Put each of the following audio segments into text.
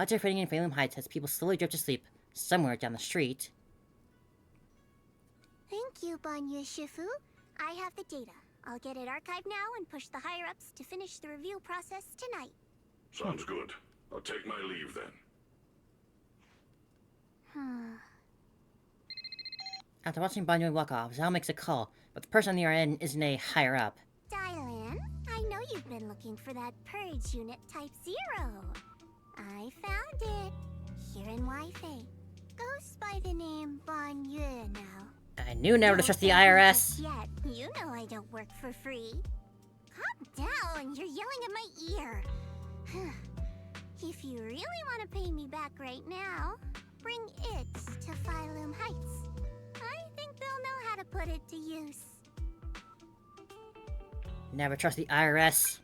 Lights are fading in Phelan Heights as people slowly drift to sleep somewhere down the street. Thank you, Banyu Shifu. I have the data. I'll get it archived now and push the higher-ups to finish the review process tonight. Sounds good. I'll take my leave then. After watching Banyu walk off, Zhao makes a call, but the person on the other end isn't a higher-up. Dylan, I know you've been looking for that purge unit Type 0. I found it. Here in Wi-Fi. Goes by the name Banyu now. I knew never to trust the IRS. Yet, you know I don't work for free. Calm down, you're yelling at my ear. If you really want to pay me back right now, bring it to Phylum Heights. I think they'll know how to put it to use. Never trust the IRS.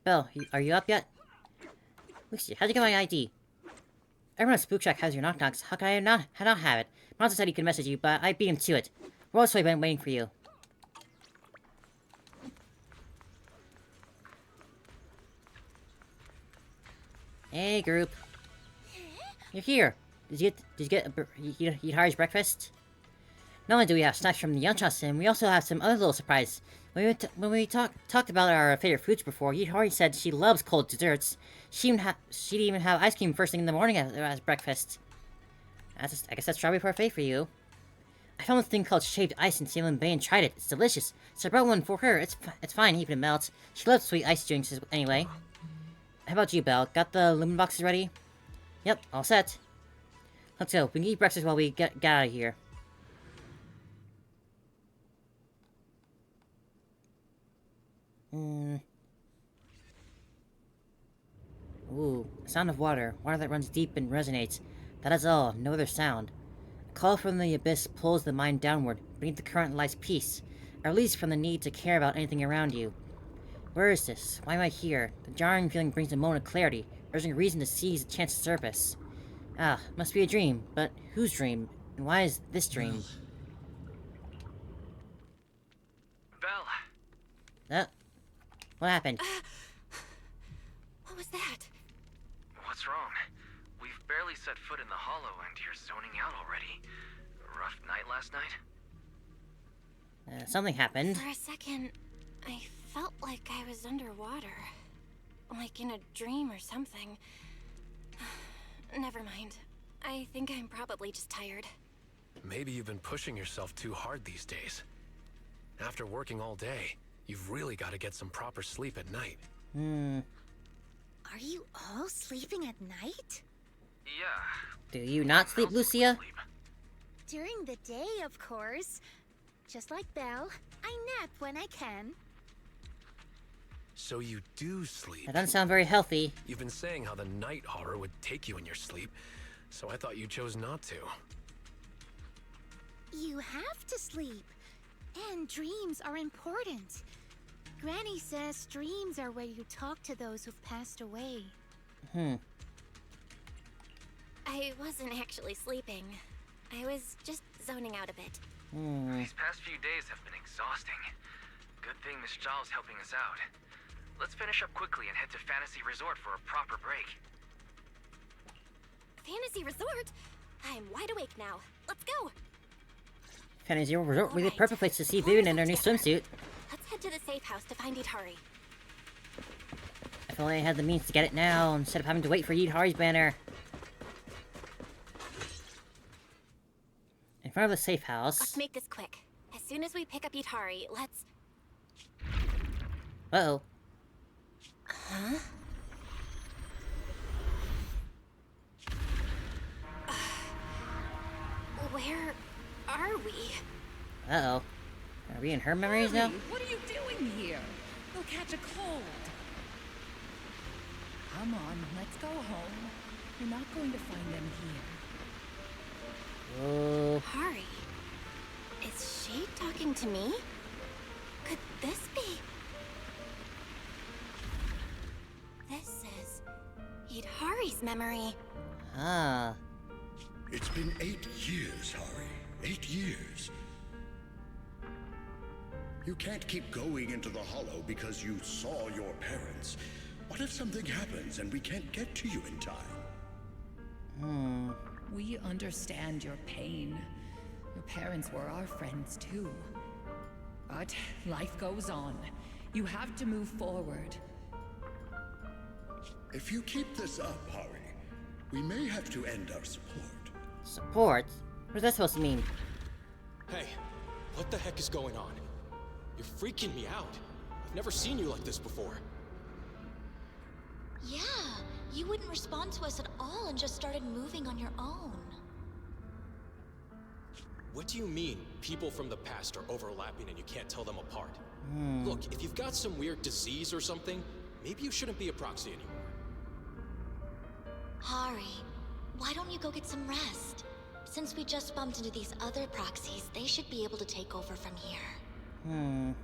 Bill, are you up yet? Lucia, how'd you get my ID? Everyone at Spook Shack has your knock-knocks. How can I not have it? Monster said he could message you, but I beat him to it. We're also been waiting for you. Hey, group. You're here. Did you get Yidhari's breakfast? Not only do we have snacks from the Yuncha Sim, we also have some other little surprise. When we talked about our favorite foods before, Yidhari said she loves cold desserts. She'd even have ice cream first thing in the morning as breakfast. I guess that's strawberry parfait for you. I found this thing called shaved ice in Salem Bay and tried it. It's delicious. So I brought one for her. It's fine, even if it melts. She loves sweet ice drinks anyway. How about you, Belle? Got the lumen boxes ready? Yep, all set. Let's go. We can eat breakfast while we get out of here. Ooh, sound of water. Water that runs deep and resonates. That is all. No other sound. A call from the abyss pulls the mind downward. Beneath the current lies peace. A release from the need to care about anything around you. Where is this? Why am I here? The jarring feeling brings a moment of clarity, urging a reason to seize the chance to surface. Ah, must be a dream. But whose dream? And why is this dream? Belle! What happened? What was that? What's wrong? We've barely set foot in the hollow and you're zoning out already. Rough night last night? Something happened. For a second, I felt like I was underwater. Like in a dream or something. Never mind. I think I'm probably just tired. Maybe you've been pushing yourself too hard these days. After working all day, you've really got to get some proper sleep at night. Are you all sleeping at night? Yeah. Do you not sleep, Lucia? During the day, of course. Just like Belle, I nap when I can. So you do sleep. That doesn't sound very healthy. You've been saying how the night horror would take you in your sleep, so I thought you chose not to. You have to sleep. And dreams are important. Granny says dreams are where you talk to those who've passed away. I wasn't actually sleeping. I was just zoning out a bit. These past few days have been exhausting. Good thing Miss Zhao's helping us out. Let's finish up quickly and head to Fantasy Resort for a proper break. Fantasy Resort? I'm wide awake now. Let's go! Fantasy Resort would be the perfect place to see Vivian in her new swimsuit. Let's head to the safe house to find Yidhari. If only I had the means to get it now, instead of having to wait for Yidhari's banner. In front of the safe house... Let's make this quick. As soon as we pick up Yidhari, let's... Uh-oh. Huh? Where are we? Uh-oh. Are we in her memories now? What are you doing here? You'll catch a cold. Come on, let's go home. You're not going to find them here. Oh. Hari? Is she talking to me? Could this be... This is... Yidhari's memory. Ah. It's been 8 years, Hari. 8 years. You can't keep going into the hollow because you saw your parents. What if something happens and we can't get to you in time? We understand your pain. Your parents were our friends too. But life goes on. You have to move forward. If you keep this up, Hari, we may have to end our support. Support? What is that supposed to mean? Hey, what the heck is going on? You're freaking me out. I've never seen you like this before. Yeah, you wouldn't respond to us at all and just started moving on your own. What do you mean, people from the past are overlapping and you can't tell them apart? Look, if you've got some weird disease or something, maybe you shouldn't be a proxy anymore. Hari, why don't you go get some rest? Since we just bumped into these other proxies, they should be able to take over from here. And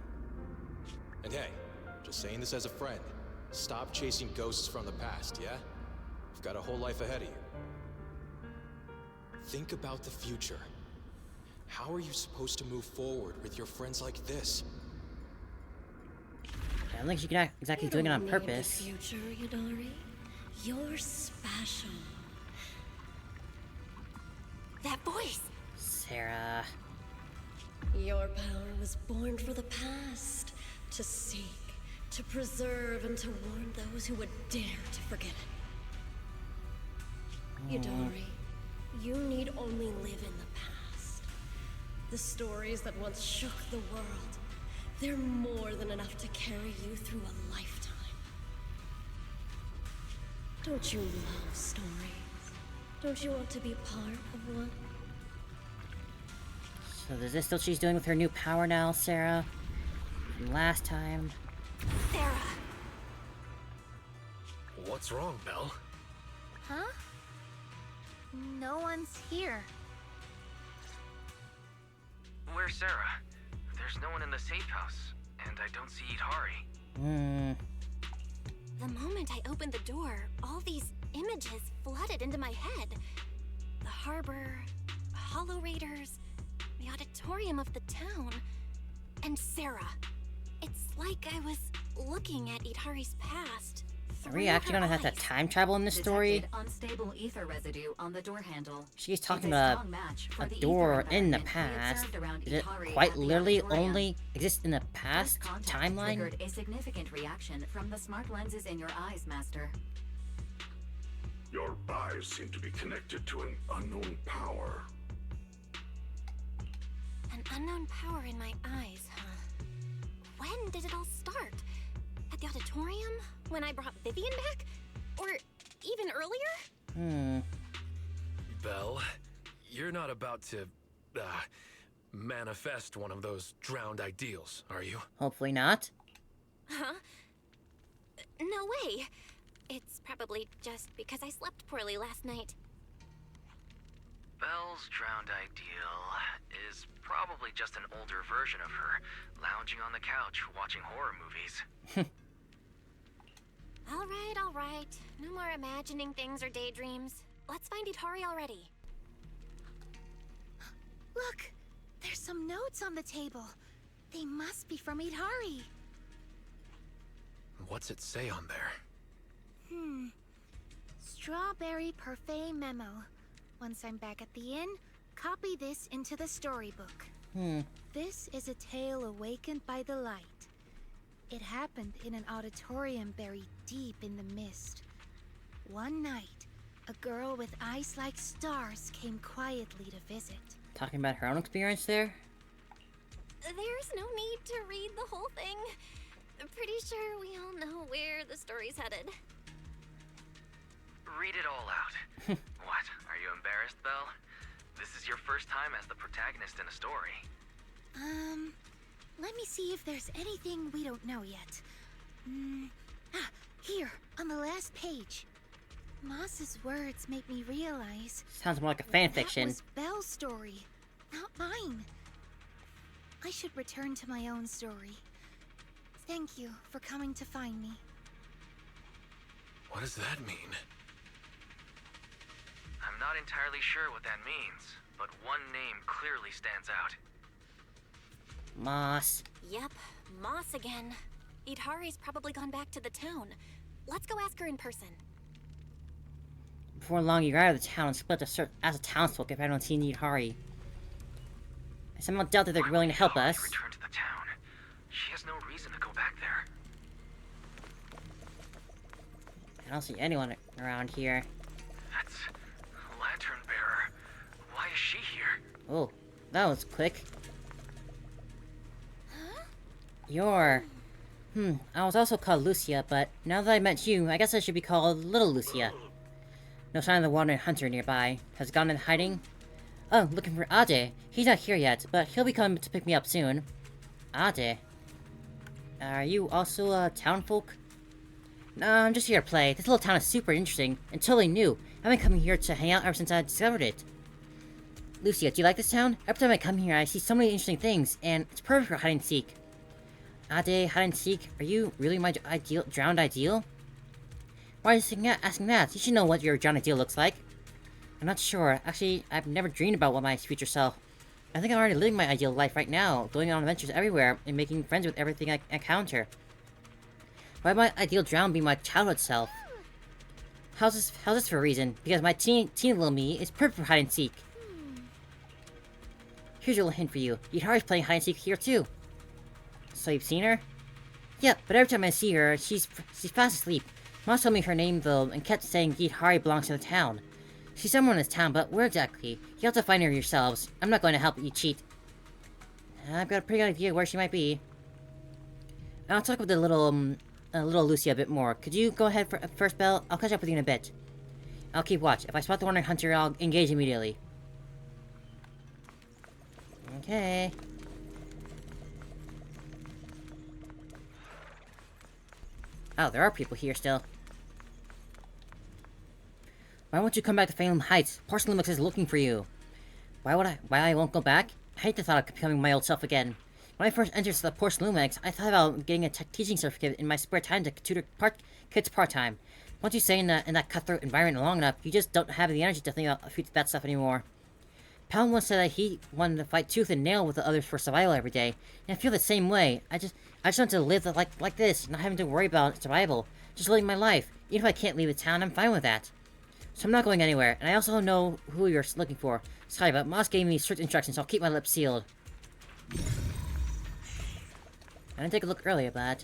hey, just saying this as a friend. Stop chasing ghosts from the past, yeah? You've got a whole life ahead of you. Think about the future. How are you supposed to move forward with your friends like this? I don't think she's not exactly doing it on purpose. Future, Yidhari. You're special. That voice! Sarah. Your power was born for the past. To seek, to preserve, and to warn those who would dare to forget it. Yidhari, you need only live in the past. The stories that once shook the world, they're more than enough to carry you through a lifetime. Don't you love stories? Don't you want to be part of one? So is this what she's doing with her new power now, Sarah? From last time? Sarah! What's wrong, Belle? Huh? No one's here. Where's Sarah? There's no one in the safe house, and I don't see Yidhari. The moment I opened the door, all these images flooded into my head. The harbor, Hollow Raiders, the auditorium of the town, and Sarah. It's like I was looking at Yidhari's past. Are we actually gonna have to time travel in this story? Detected unstable ether residue on the door handle. She's talking It's a about strong match for a the door ether in the environment we past. observed around Did it Yidhari quite at the literally auditorium. only exist in the past This contact timeline? triggered a significant reaction from the smart lenses in your eyes, Master. Your eyes seem to be connected to an unknown power. An unknown power in my eyes, huh? When did it all start? At the auditorium? When I brought Vivian back? Or even earlier? Belle, you're not about to, manifest one of those drowned ideals, are you? Hopefully not. Huh? No way. It's probably just because I slept poorly last night. Belle's drowned ideal is probably just an older version of her, lounging on the couch watching horror movies. All right. No more imagining things or daydreams. Let's find Yidhari already. Look! There's some notes on the table. They must be from Yidhari. What's it say on there? Strawberry parfait memo. Once I'm back at the inn, copy this into the storybook. This is a tale awakened by the light. It happened in an auditorium buried deep in the mist. One night, a girl with eyes like stars came quietly to visit. Talking about her own experience there? There's no need to read the whole thing. Pretty sure we all know where the story's headed. Read it all out. What? Are you embarrassed, Belle? This is your first time as the protagonist in a story. Let me see if there's anything we don't know yet. Here, on the last page. Moss's words make me realize Sounds more like a fan fiction. that was Belle's story, not mine. I should return to my own story. Thank you for coming to find me. What does that mean? I'm not entirely sure what that means, but one name clearly stands out. Moss. Yep, Moss again. Yidhari's probably gone back to the town. Let's go ask her in person. Before long, you got out of the town and split as a townsfolk if I don't see Yidhari. I somehow doubt that they're willing to help us. Return to the town. She has no reason to go back there. I don't see anyone around here. That's Lantern Bearer. Why is she here? Oh, that was quick. You're... I was also called Lucia, but now that I met you, I guess I should be called Little Lucia. No sign of the wandering hunter nearby. Has gone in hiding? Oh, looking for Ade. He's not here yet, but he'll be coming to pick me up soon. Ade? Are you also a townfolk? No, I'm just here to play. This little town is super interesting and totally new. I've been coming here to hang out ever since I discovered it. Lucia, do you like this town? Every time I come here, I see so many interesting things, and it's perfect for hide and seek. Ade, hide and seek, are you really my drowned ideal? Why are you asking that? You should know what your drowned ideal looks like. I'm not sure. Actually, I've never dreamed about what my future self. I think I'm already living my ideal life right now, going on adventures everywhere and making friends with everything I encounter. Why would my ideal drown be my childhood self? How's this for a reason? Because my teen little me is perfect for hide and seek. Here's a little hint for you. Yidhari's playing hide and seek here too. So you've seen her? Yep, but every time I see her, she's fast asleep. Mom told me her name though, and kept saying Yidhari belongs to the town. She's somewhere in this town, but where exactly? You have to find her yourselves. I'm not going to help you cheat. I've got a pretty good idea where she might be. I'll talk with the little Lucia a bit more. Could you go ahead first, Belle? I'll catch up with you in a bit. I'll keep watch. If I spot the wandering hunter, I'll engage immediately. Okay. Oh, there are people here still. Why won't you come back to Phantom Heights? Porcelain Lumix is looking for you. Why I won't go back? I hate the thought of becoming my old self again. When I first entered the Porcelain Lumix, I thought about getting a teaching certificate in my spare time to tutor kids part-time. Once you stay in that cutthroat environment long enough, you just don't have the energy to think about that stuff anymore. Pound once said that he wanted to fight tooth and nail with the others for survival every day, and I feel the same way. I just want to live like this, not having to worry about survival. Just living my life. Even if I can't leave the town, I'm fine with that. So I'm not going anywhere, and I also know who you're looking for. Sorry, but Moss gave me strict instructions, so I'll keep my lips sealed. I didn't take a look earlier, but...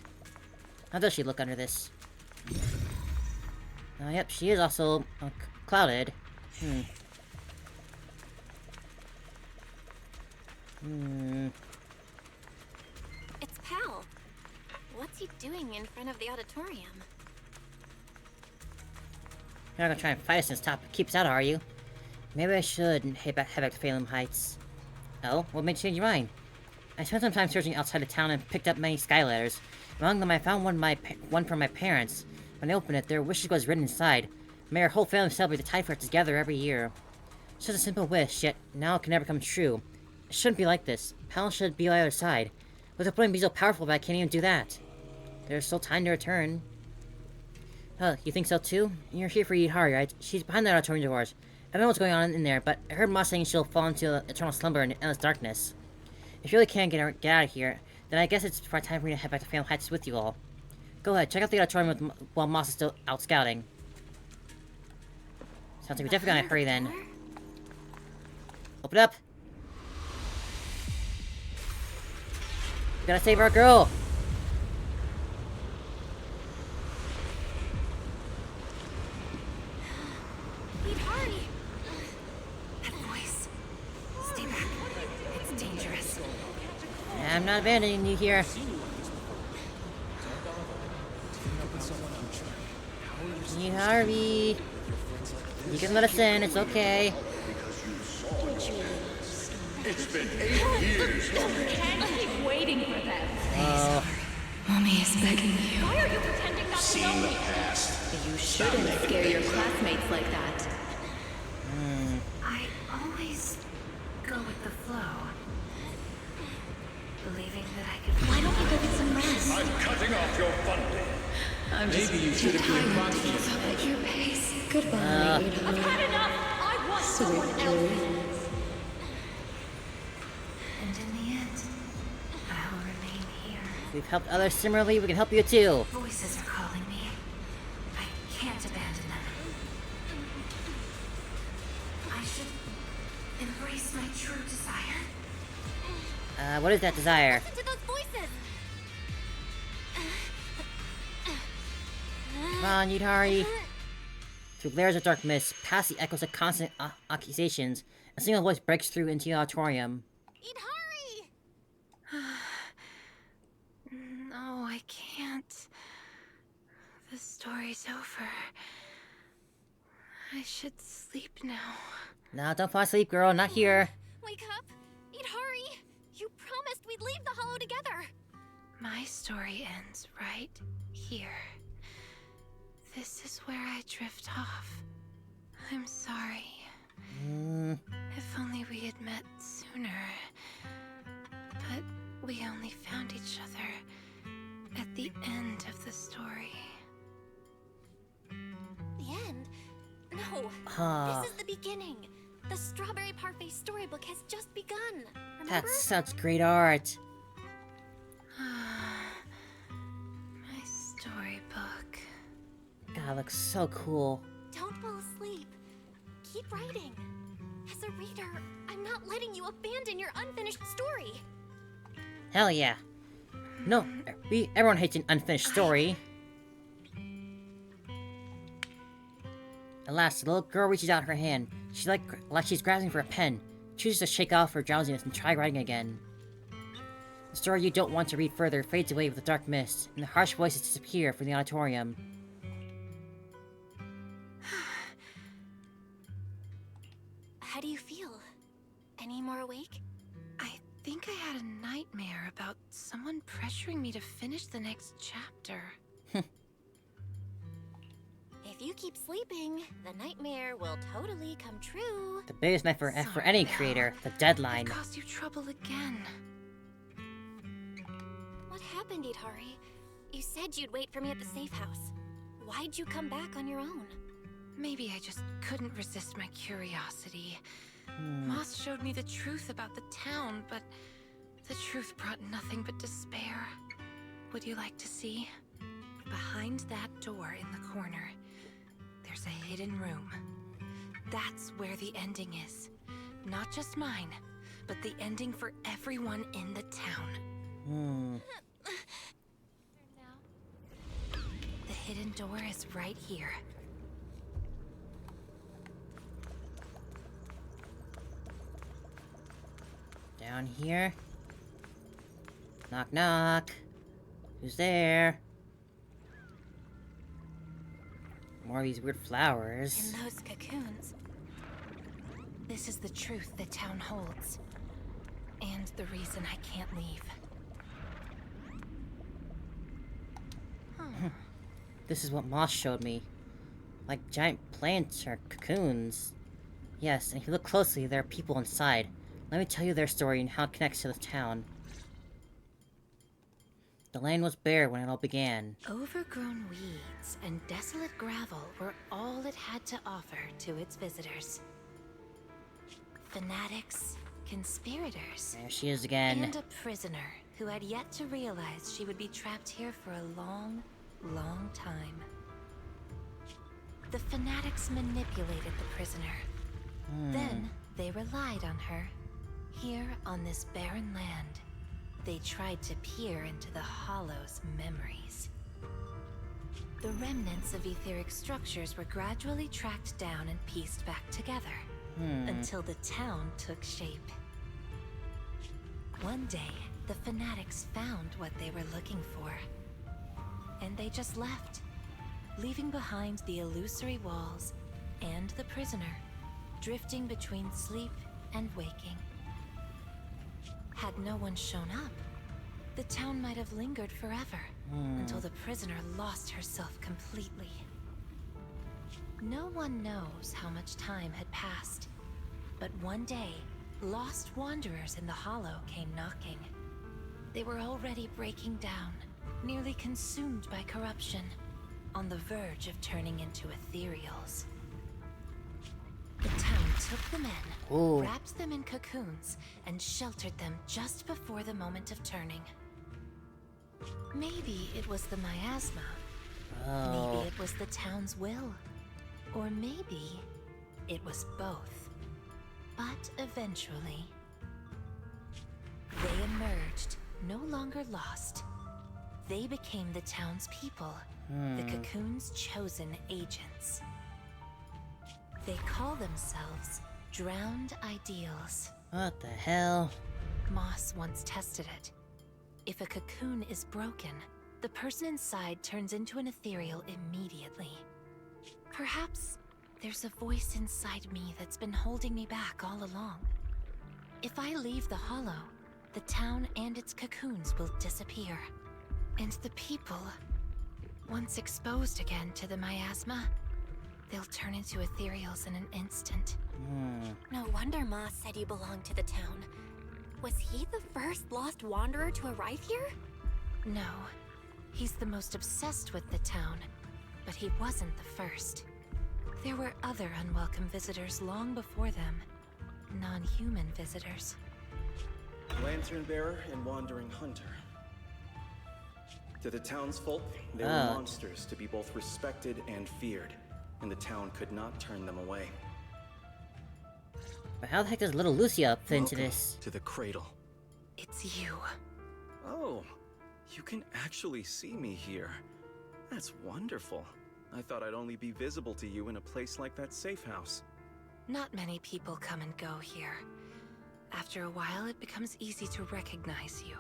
How does she look under this? Yep, she is also clouded. It's Pal. What's he doing in front of the auditorium? You're not gonna try and fight us since Top keeps out, are you? Maybe I should head back to Phantom Heights. Oh, what made you change your mind? I spent some time searching outside of town and picked up many sky letters. Among them, I found one from my parents. When I opened it, their wishes was written inside. May our whole family celebrate the Tide Fair together every year. It's just a simple wish, yet now it can never come true. It shouldn't be like this. Pal should be on the other side. With the point be so powerful, but I can't even do that. There's still time to return. Oh, you think so too? You're here for Yidhari, right? She's behind the auditorium doors. I don't know what's going on in there, but I heard Moss saying she'll fall into eternal slumber and endless darkness. If you really can't get out of here, then I guess it's time for me to head back to Phantom Heights with you all. Go ahead, check out the auditorium while Moss is still out scouting. Sounds like we're definitely gonna hurry then. Open up! We gotta save our girl! Yidhari! That voice. Stay back. It's dangerous. I'm not abandoning you here. Yidhari! You can let us in, it's okay. It's been 8 years. Can't keep waiting for them. Oh. Mommy is begging you. Why are you pretending not to know me? You shouldn't scare your classmates like that. I always go with the flow. Believing that I could... Why don't you go get some rest? I'm cutting off your funding. I'm just Maybe you should have been confident. at your pace. Goodbye, I've had enough! I want someone else! And in the end, I'll remain here. We've helped others similarly, we can help you too. Voices are calling me. should embrace my true desire. What is that desire? Listen to those voices! Come on, Yidhari. Through layers of dark mist, past the echoes of constant accusations, a single voice breaks through into the auditorium. Yidhari! No, I can't. The story's over. I should sleep now. No, don't fall asleep, girl. Not here. Wake up! Yidhari! You promised we'd leave the hollow together! My story ends right here. This is where I drift off. I'm sorry. If only we had met sooner. But we only found each other at the end of the story. The end? No. This is the beginning. The Strawberry Parfait storybook has just begun. Remember? That's such great art. My storybook. God, it looks so cool. Don't fall asleep. Keep writing. As a reader, I'm not letting you abandon your unfinished story. Hell yeah. No, everyone hates an unfinished story. At last, the little girl reaches out her hand. She like she's grasping for a pen, chooses to shake off her drowsiness and try writing again. The story you don't want to read further fades away with the dark mist, and the harsh voices disappear from the auditorium. How do you feel? Any more awake? I think I had a nightmare about someone pressuring me to finish the next chapter. If you keep sleeping, the nightmare will totally come true. The biggest nightmare for any creator, the deadline. It caused you trouble again. What happened, Yidhari? You said you'd wait for me at the safe house. Why'd you come back on your own? Maybe I just couldn't resist my curiosity. Moss showed me the truth about the town, but the truth brought nothing but despair. Would you like to see? Behind that door in the corner, there's a hidden room. That's where the ending is. Not just mine, but the ending for everyone in the town. The hidden door is right here. Down here. Knock, knock. Who's there? More of these weird flowers. In those cocoons. This is the truth the town holds. And the reason I can't leave. This is what Moss showed me. Like giant plants or cocoons. Yes, and if you look closely, there are people inside. Let me tell you their story and how it connects to the town. The land was bare when it all began. Overgrown weeds and desolate gravel were all it had to offer to its visitors. Fanatics, conspirators. There she is again. And a prisoner who had yet to realize she would be trapped here for a long, long time. The fanatics manipulated the prisoner. Then they relied on her. Here on this barren land, they tried to peer into the Hollow's memories. The remnants of etheric structures were gradually tracked down and pieced back together, until the town took shape. One day, the fanatics found what they were looking for. And they just left, leaving behind the illusory walls and the prisoner, drifting between sleep and waking. Had no one shown up, the town might have lingered forever, until the prisoner lost herself completely. No one knows how much time had passed, but one day, lost wanderers in the Hollow came knocking. They were already breaking down, nearly consumed by corruption, on the verge of turning into ethereals. The town took them in, wrapped them in cocoons, and sheltered them just before the moment of turning. Maybe it was the miasma. Maybe it was the town's will. Or maybe it was both. But eventually, they emerged, no longer lost. They became the town's people, the Cocoon's chosen agents. They call themselves Drowned Ideals. What the hell? Moss once tested it. If a cocoon is broken, the person inside turns into an ethereal immediately. Perhaps there's a voice inside me that's been holding me back all along. If I leave the Hollow, the town and its cocoons will disappear. And the people, once exposed again to the miasma, they'll turn into ethereals in an instant. No wonder Moss said you belonged to the town. Was he the first lost wanderer to arrive here? No, he's the most obsessed with the town, but he wasn't the first. There were other unwelcome visitors long before them. Non-human visitors. Lantern bearer and wandering hunter. To the townsfolk, they were Ah. monsters to be both respected and feared, and the town could not turn them away. But how the heck does little Lucia fit into Welcome this? to the cradle. It's you. Oh, you can actually see me here. That's wonderful. I thought I'd only be visible to you in a place like that safe house. Not many people come and go here. After a while, it becomes easy to recognize you.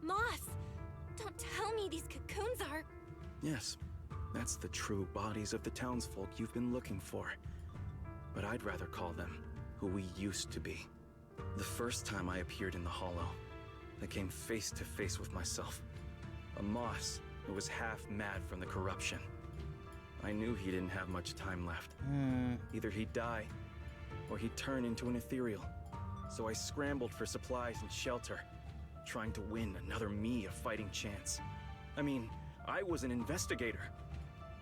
Moss! Don't tell me these cocoons are... Yes, that's the true bodies of the townsfolk you've been looking for. But I'd rather call them who we used to be. The first time I appeared in the Hollow, I came face to face with myself. A Moss who was half mad from the corruption. I knew he didn't have much time left. Either he'd die, or he'd turn into an ethereal. So I scrambled for supplies and shelter, trying to win another me a fighting chance. I mean, I was an investigator,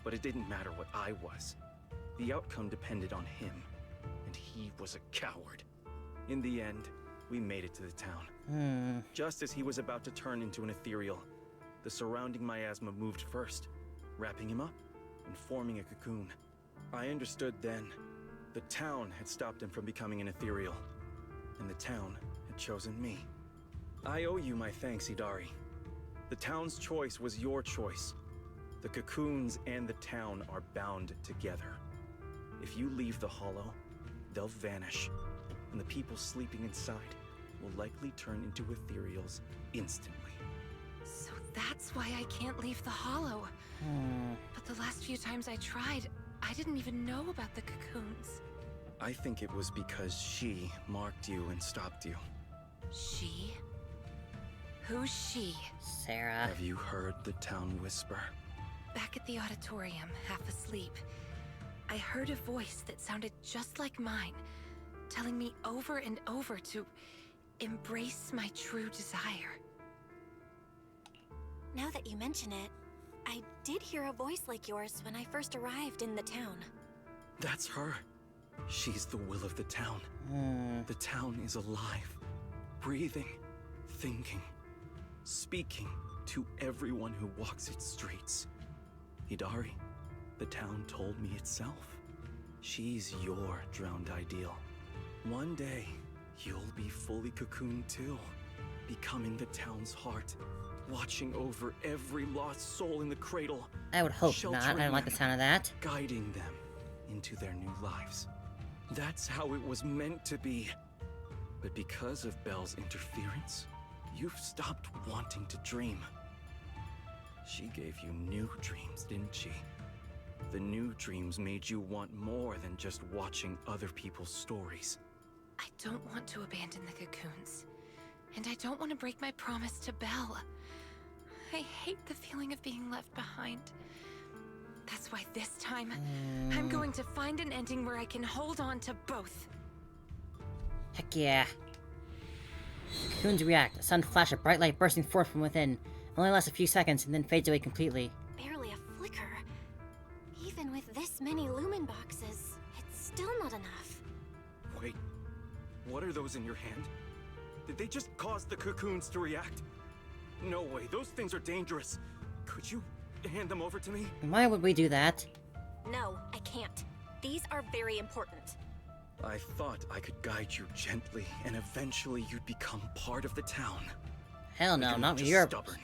but it didn't matter what I was. The outcome depended on him, and he was a coward. In the end, we made it to the town. Just as he was about to turn into an ethereal, the surrounding miasma moved first, wrapping him up and forming a cocoon. I understood then. The town had stopped him from becoming an ethereal, and the town had chosen me. I owe you my thanks, Yidhari. The town's choice was your choice. The cocoons and the town are bound together. If you leave the Hollow, they'll vanish, and the people sleeping inside will likely turn into ethereals instantly. So that's why I can't leave the Hollow. But the last few times I tried, I didn't even know about the cocoons. I think it was because she marked you and stopped you. She? Who's she? Sarah. Have you heard the town whisper? Back at the auditorium, half asleep, I heard a voice that sounded just like mine, telling me over and over to embrace my true desire. Now that you mention it, I did hear a voice like yours when I first arrived in the town. That's her. She's the will of the town. The town is alive, breathing, thinking, speaking to everyone who walks its streets. Yidhari, the town told me itself. She's your drowned ideal. One day, you'll be fully cocooned too, becoming the town's heart, watching over every lost soul in the cradle. I would hope not. I don't like the sound of that. Guiding them into their new lives. That's how it was meant to be. But because of Belle's interference, you've stopped wanting to dream. She gave you new dreams, didn't she? The new dreams made you want more than just watching other people's stories. I don't want to abandon the cocoons. And I don't want to break my promise to Belle. I hate the feeling of being left behind. That's why this time, I'm going to find an ending where I can hold on to both. Heck yeah. Cocoons react. A sudden flash of bright light bursting forth from within. Only lasts a few seconds and then fades away completely. Barely a flicker. Even with this many lumen boxes, it's still not enough. Wait, what are those in your hand? Did they just cause the cocoons to react? No way, those things are dangerous. Could you hand them over to me? Why would we do that? No, I can't. These are very important. I thought I could guide you gently, and eventually you'd become part of the town. Hell no, You're not with just your stubborn.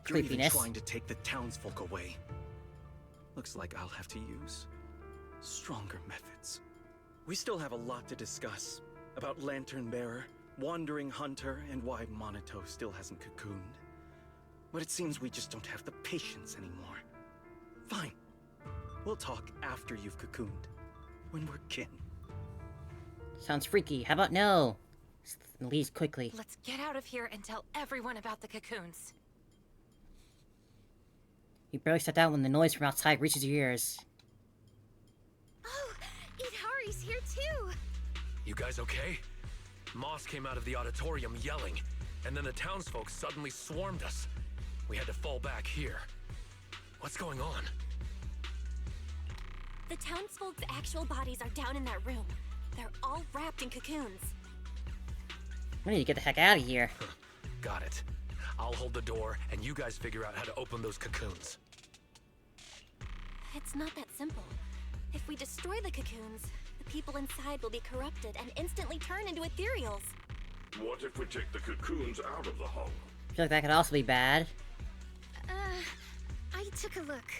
You're even creepiness. trying to take the townsfolk away. Looks like I'll have to use stronger methods. We still have a lot to discuss about Lantern Bearer, Wandering Hunter, and why Monato still hasn't cocooned. But it seems we just don't have the patience anymore. Fine. We'll talk after you've cocooned, when we're kin. Sounds freaky. How about no? Leaves quickly. Let's get out of here and tell everyone about the cocoons. You barely stepped out when the noise from outside reaches your ears. Oh, Yidhari's here too! You guys okay? Moss came out of the auditorium yelling, and then the townsfolk suddenly swarmed us. We had to fall back here. What's going on? The townsfolk's actual bodies are down in that room. They're all wrapped in cocoons. We need to get the heck out of here. Got it. I'll hold the door, and you guys figure out how to open those cocoons. It's not that simple. If we destroy the cocoons, the people inside will be corrupted and instantly turn into ethereals. What if we take the cocoons out of the hollow? I feel like that could also be bad. I took a look.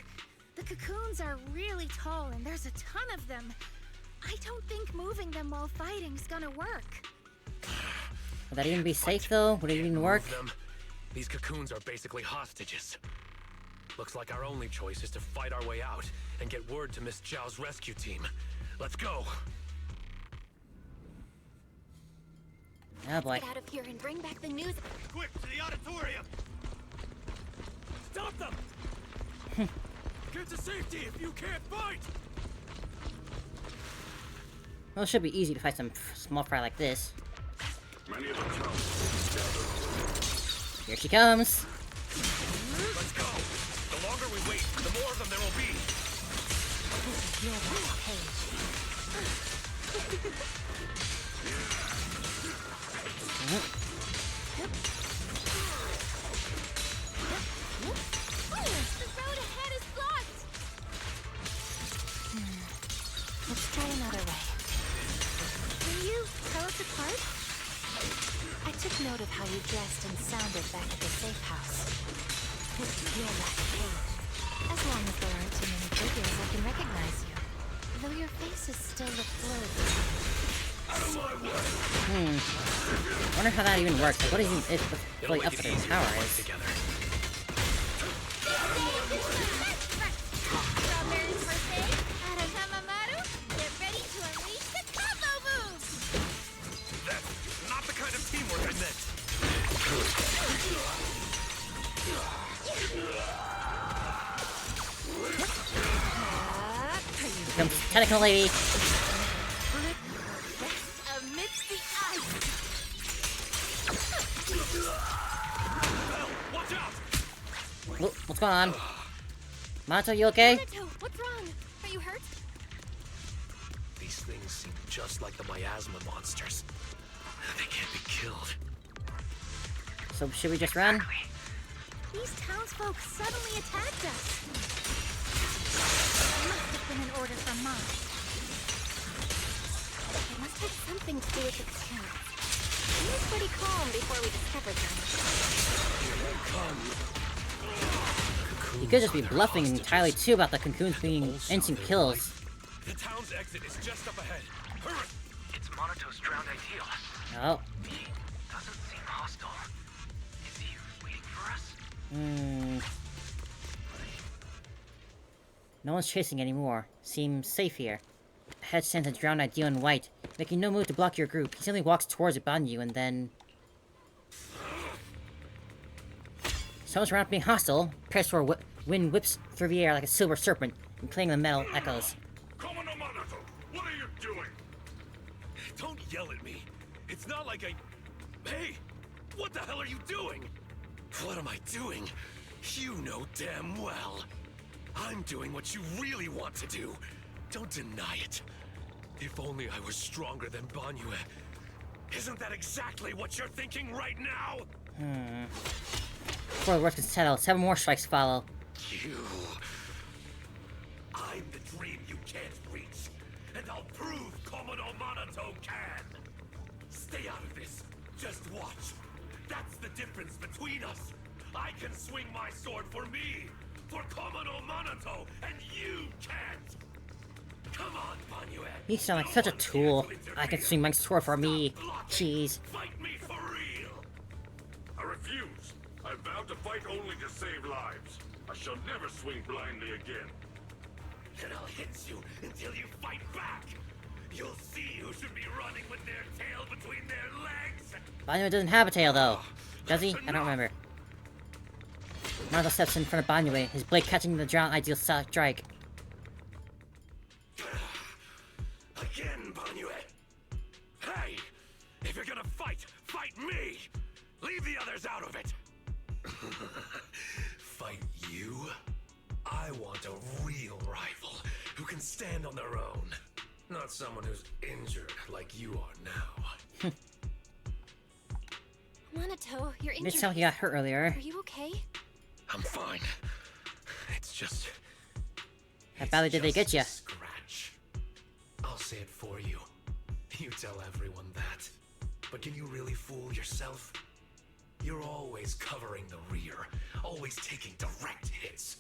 The cocoons are really tall and there's a ton of them. I don't think moving them while fighting's gonna work. Would that even be safe though? Would it even work? These cocoons are basically hostages. Looks like our only choice is to fight our way out and get word to Miss Zhao's rescue team. Let's go! Oh boy. Get out of here and bring back the news. Quick, to the auditorium! Stop them! Get to safety if you can't fight! Well, it should be easy to fight some small fry like this. Many of the towns. Here she comes. Let's go! The longer we wait, the more of them there will be! The road ahead is blocked! Let's try another way. Can you tell us apart? I took note of how you dressed and sounded back at the safe house. You're that cage. As long as there aren't too many figures, I can recognize you. Though your face is still a blurred. Wonder how that even works. Like, what is it really up to their power is? Strawberry birthday, Arahamamaru, get ready to unleash the combo moves! That's not the kind of teamwork I meant! Comes tentacle lady. Amidst the ice! Watch out! What's going on? Monato, you okay? Monato, what's wrong? Are you hurt? These things seem just like the miasma monsters. They can't be killed. So should we just run? These townsfolk suddenly attacked us. It must have been an order from Mom. It must have something to do with the cocoons. He was pretty calm before we discovered them. You could just be bluffing entirely too about the cocoons being instant kills. The town's exit is just up ahead. Hurry! It's Monato's drowned ideal. Oh. He doesn't seem hostile. Is he waiting for us? No one's chasing anymore. Seems safe here. Head stands a drowned ideal in white, making no move to block your group. He simply walks towards it on you and then... Someone's around being hostile. Press for wind whips through the air like a silver serpent, and playing the metal echoes. Commander Monato, what are you doing? Don't yell at me. It's not like I... Hey! What the hell are you doing? What am I doing? You know damn well. I'm doing what you really want to do. Don't deny it. If only I was stronger than Banyue. Isn't that exactly what you're thinking right now? Before the worst can settle, 7 more strikes follow. You... I'm the dream you can't reach. And I'll prove Komodo Monato Monato can. Stay out of this. Just watch. That's the difference between us. I can swing my sword for me, for Komodo Monato, and you can't. Come on, Banue. You sound like such a tool. I can swing my sword for me. Jeez. Fight me for real. I refuse. I vowed to fight only to save lives. I shall never swing blindly again. Then I'll hit you until you fight back. You'll see who should be running with their tail between their legs. Banyo doesn't have a tail, though. Does he? I don't remember. Naruto steps in front of Banyo, his blade catching the drowned ideal strike. Again, Banue. Hey, if you're gonna fight, fight me. Leave the others out of it. Fight you? I want a real rival who can stand on their own. Not someone who's injured like you are now. Monato, you're injured. Did sound like he got hurt earlier. Are you okay? I'm fine. It's just... How badly did they get you? Scratch. I'll say it for you. You tell everyone that. But can you really fool yourself? You're always covering the rear, always taking direct hits.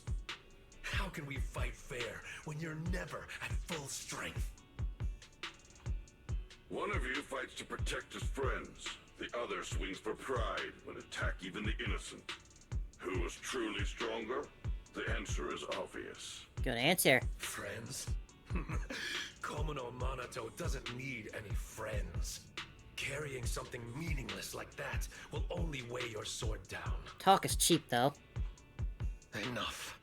How can we fight fair when you're never at full strength? One of you fights to protect his friends. The other swings for pride when attack even the innocent. Who is truly stronger? The answer is obvious. Good answer. Friends? Komodo Monato doesn't need any friends. Carrying something meaningless like that will only weigh your sword down. Talk is cheap, though. Enough.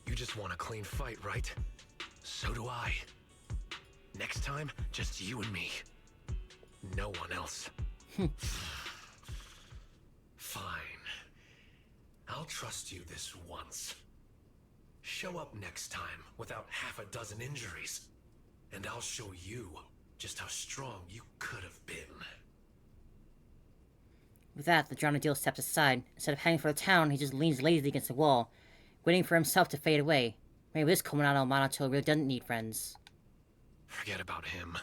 You just want a clean fight, right? So do I. Next time, just you and me. No one else. Fine. I'll trust you this once. Show up next time without half a dozen injuries, and I'll show you just how strong you could have been. With that, the drowned ideal steps aside. Instead of heading for the town, he just leans lazily against the wall, waiting for himself to fade away. Maybe this Komodo Monato really doesn't need friends. Forget about him.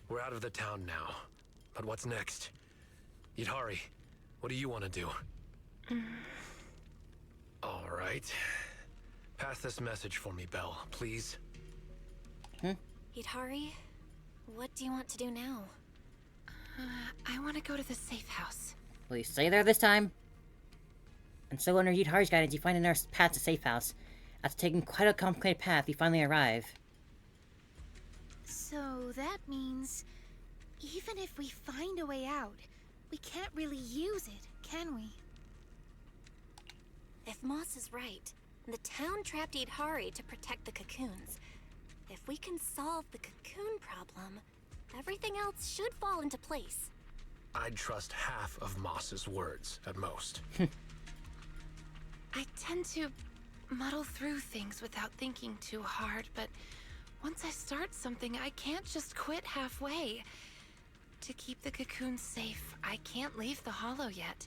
We're out of the town now. But what's next? Yidhari, what do you want to do? All right. Pass this message for me, Belle, please. Yidhari, what do you want to do now? I want to go to the safe house. Will you stay there this time? And so under Yidhari's guidance, you find a nurse path to safe house. After taking quite a complicated path, you finally arrive. So that means, even if we find a way out, we can't really use it, can we? If Moss is right, the town trapped Yidhari to protect the cocoons. If we can solve the cocoon problem, everything else should fall into place. I'd trust half of Moss's words, at most. I tend to muddle through things without thinking too hard, but once I start something, I can't just quit halfway. To keep the cocoons safe, I can't leave the hollow yet.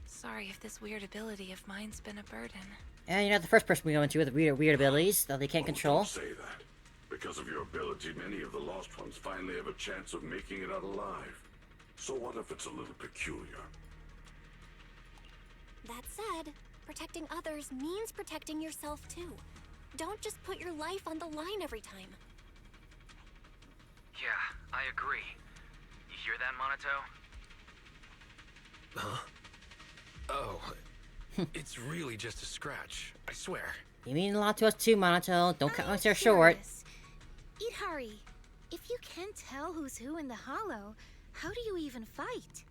Sorry if this weird ability of mine's been a burden. And you're not the first person we go into with weird abilities that they can't control. Don't say that. Because of your ability, many of the lost ones finally have a chance of making it out alive. So what if it's a little peculiar? That said, protecting others means protecting yourself too. Don't just put your life on the line every time. Yeah, I agree. You hear that, Monato? Huh? Oh, it's really just a scratch, I swear. You mean a lot to us too, Monato. Don't cut us short. Yidhari, if you can't tell who's who in the hollow, how do you even fight?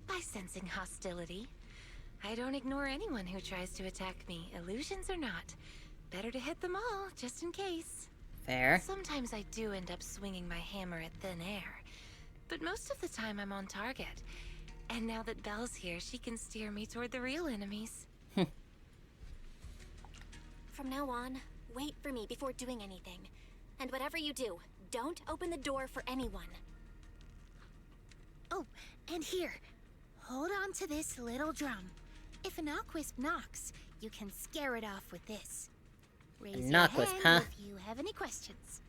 By sensing hostility. I don't ignore anyone who tries to attack me, illusions or not. Better to hit them all, just in case. Fair. Sometimes I do end up swinging my hammer at thin air, but most of the time I'm on target. And now that Belle's here, she can steer me toward the real enemies. From now on, wait for me before doing anything. And whatever you do, don't open the door for anyone. Oh, and here, hold on to this little drum. If an Aquisp knocks, you can scare it off with this. Raise your Knockwisp, hand huh? if you have any questions.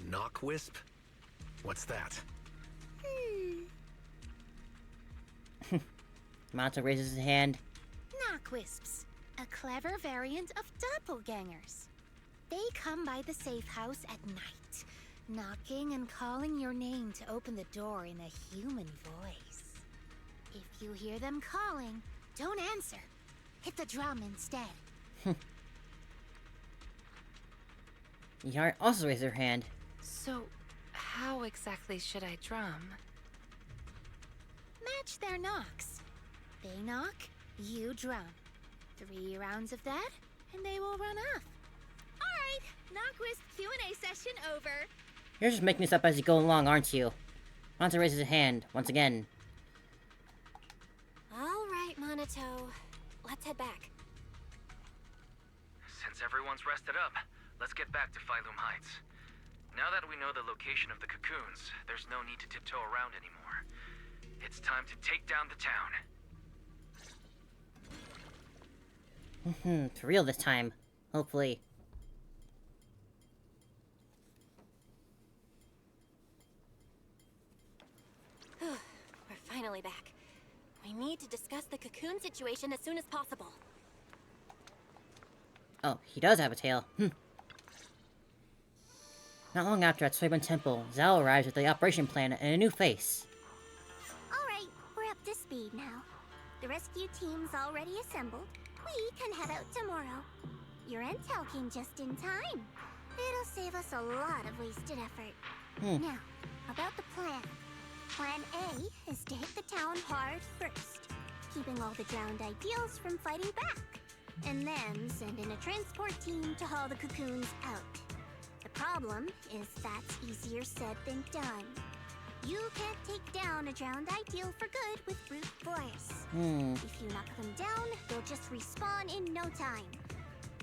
Knock wisp? What's that? Monto raises his hand. Knockwisps, a clever variant of doppelgangers. They come by the safe house at night, knocking and calling your name to open the door in a human voice. If you hear them calling, don't answer. Hit the drum instead. Yidhari also raises her hand. So, how exactly should I drum? Match their knocks. They knock, you drum. 3 rounds of that, and they will run off. Alright, Knockwisp Q&A session over. You're just making this up as you go along, aren't you? Monto raises his hand, once again. Alright, Monito. Let's head back. Since everyone's rested up, let's get back to Phylum Heights. Now that we know the location of the cocoons, there's no need to tiptoe around anymore. It's time to take down the town. For real this time. Hopefully. We're finally back. We need to discuss the cocoon situation as soon as possible. Oh, he does have a tail. Not long after at Soyban Temple, Zhao arrives with the operation plan and a new face. Alright, we're up to speed now. The rescue team's already assembled. We can head out tomorrow. Your intel came just in time. It'll save us a lot of wasted effort. Now, about the plan. Plan A is to hit the town hard first, keeping all the drowned ideals from fighting back, and then send in a transport team to haul the cocoons out. The problem is that's easier said than done. You can't take down a drowned ideal for good with brute force. If you knock them down, they'll just respawn in no time.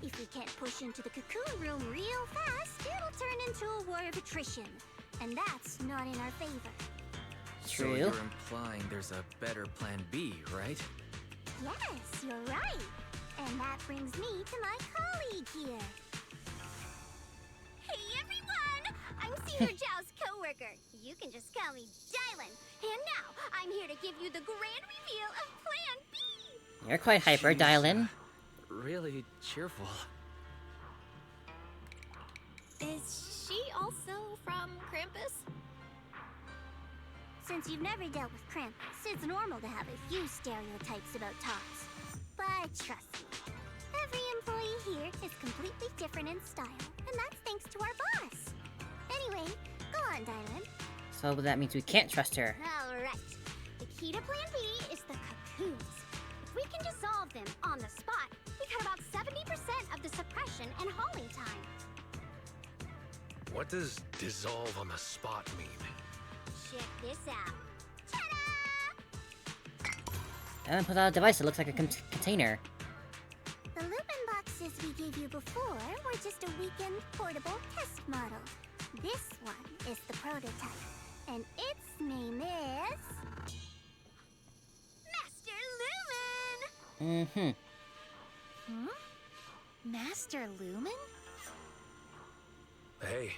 If we can't push into the cocoon room real fast, it'll turn into a war of attrition. And that's not in our favor. So you're implying there's a better plan B, right? Yes, you're right. And that brings me to my colleague here. Hey everyone! I'm Senior Zhao's co-worker. You can just call me Dylan. And now, I'm here to give you the grand reveal of Plan B! You're quite hyper, Dylan. Really cheerful. Is she also from Krampus? Since you've never dealt with Krampus, it's normal to have a few stereotypes about tops. But trust me, every employee here is completely different in style, and that's thanks to our boss. Anyway, go on, Dylan. So that means we can't trust her. Alright. The key to Plan B is the cocoons. If we can dissolve them on the spot, we cut about 70% of the suppression and hauling time. What does dissolve on the spot mean? Check this out. And then put out a device that looks like a container. The Lupin boxes we gave you before were just a weekend portable test model. This one is the prototype, and its name is... Master Lumen! Master Lumen? Hey,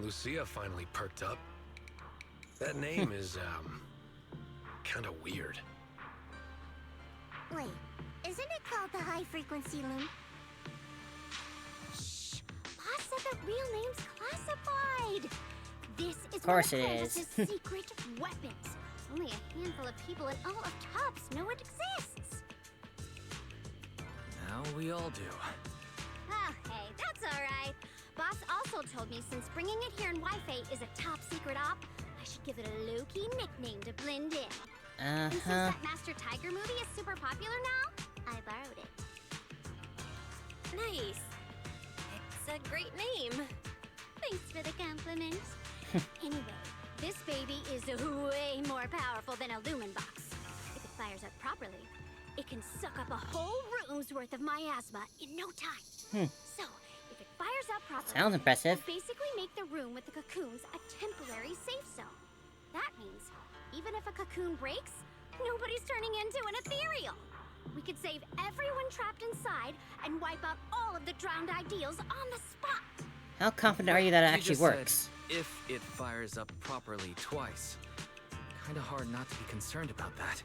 Lucia finally perked up. That name is, kinda weird. Wait, isn't it called the High Frequency Loom? Shh! Boss said the real name's classified! This is one of Krampus's secret weapons. Only a handful of people in all of Tops know it exists. Now we all do. Oh, hey, that's alright. Boss also told me since bringing it here in Wi-Fi is a top secret op, I should give it a low-key nickname to blend in. And since that Master Tiger movie is super popular now, I borrowed it. Nice. It's a great name. Thanks for the compliment. Anyway, this baby is way more powerful than a Lumen box. If it fires up properly, it can suck up a whole room's worth of miasma in no time. So, if it fires up properly, sounds impressive. It'll basically make the room with the cocoons a temporary safe zone. That means, even if a cocoon breaks, nobody's turning into an ethereal. We could save everyone trapped inside and wipe out all of the drowned ideals on the spot. How confident are you that it You actually just said, works? if it fires up properly twice. Kinda hard not to be concerned about that.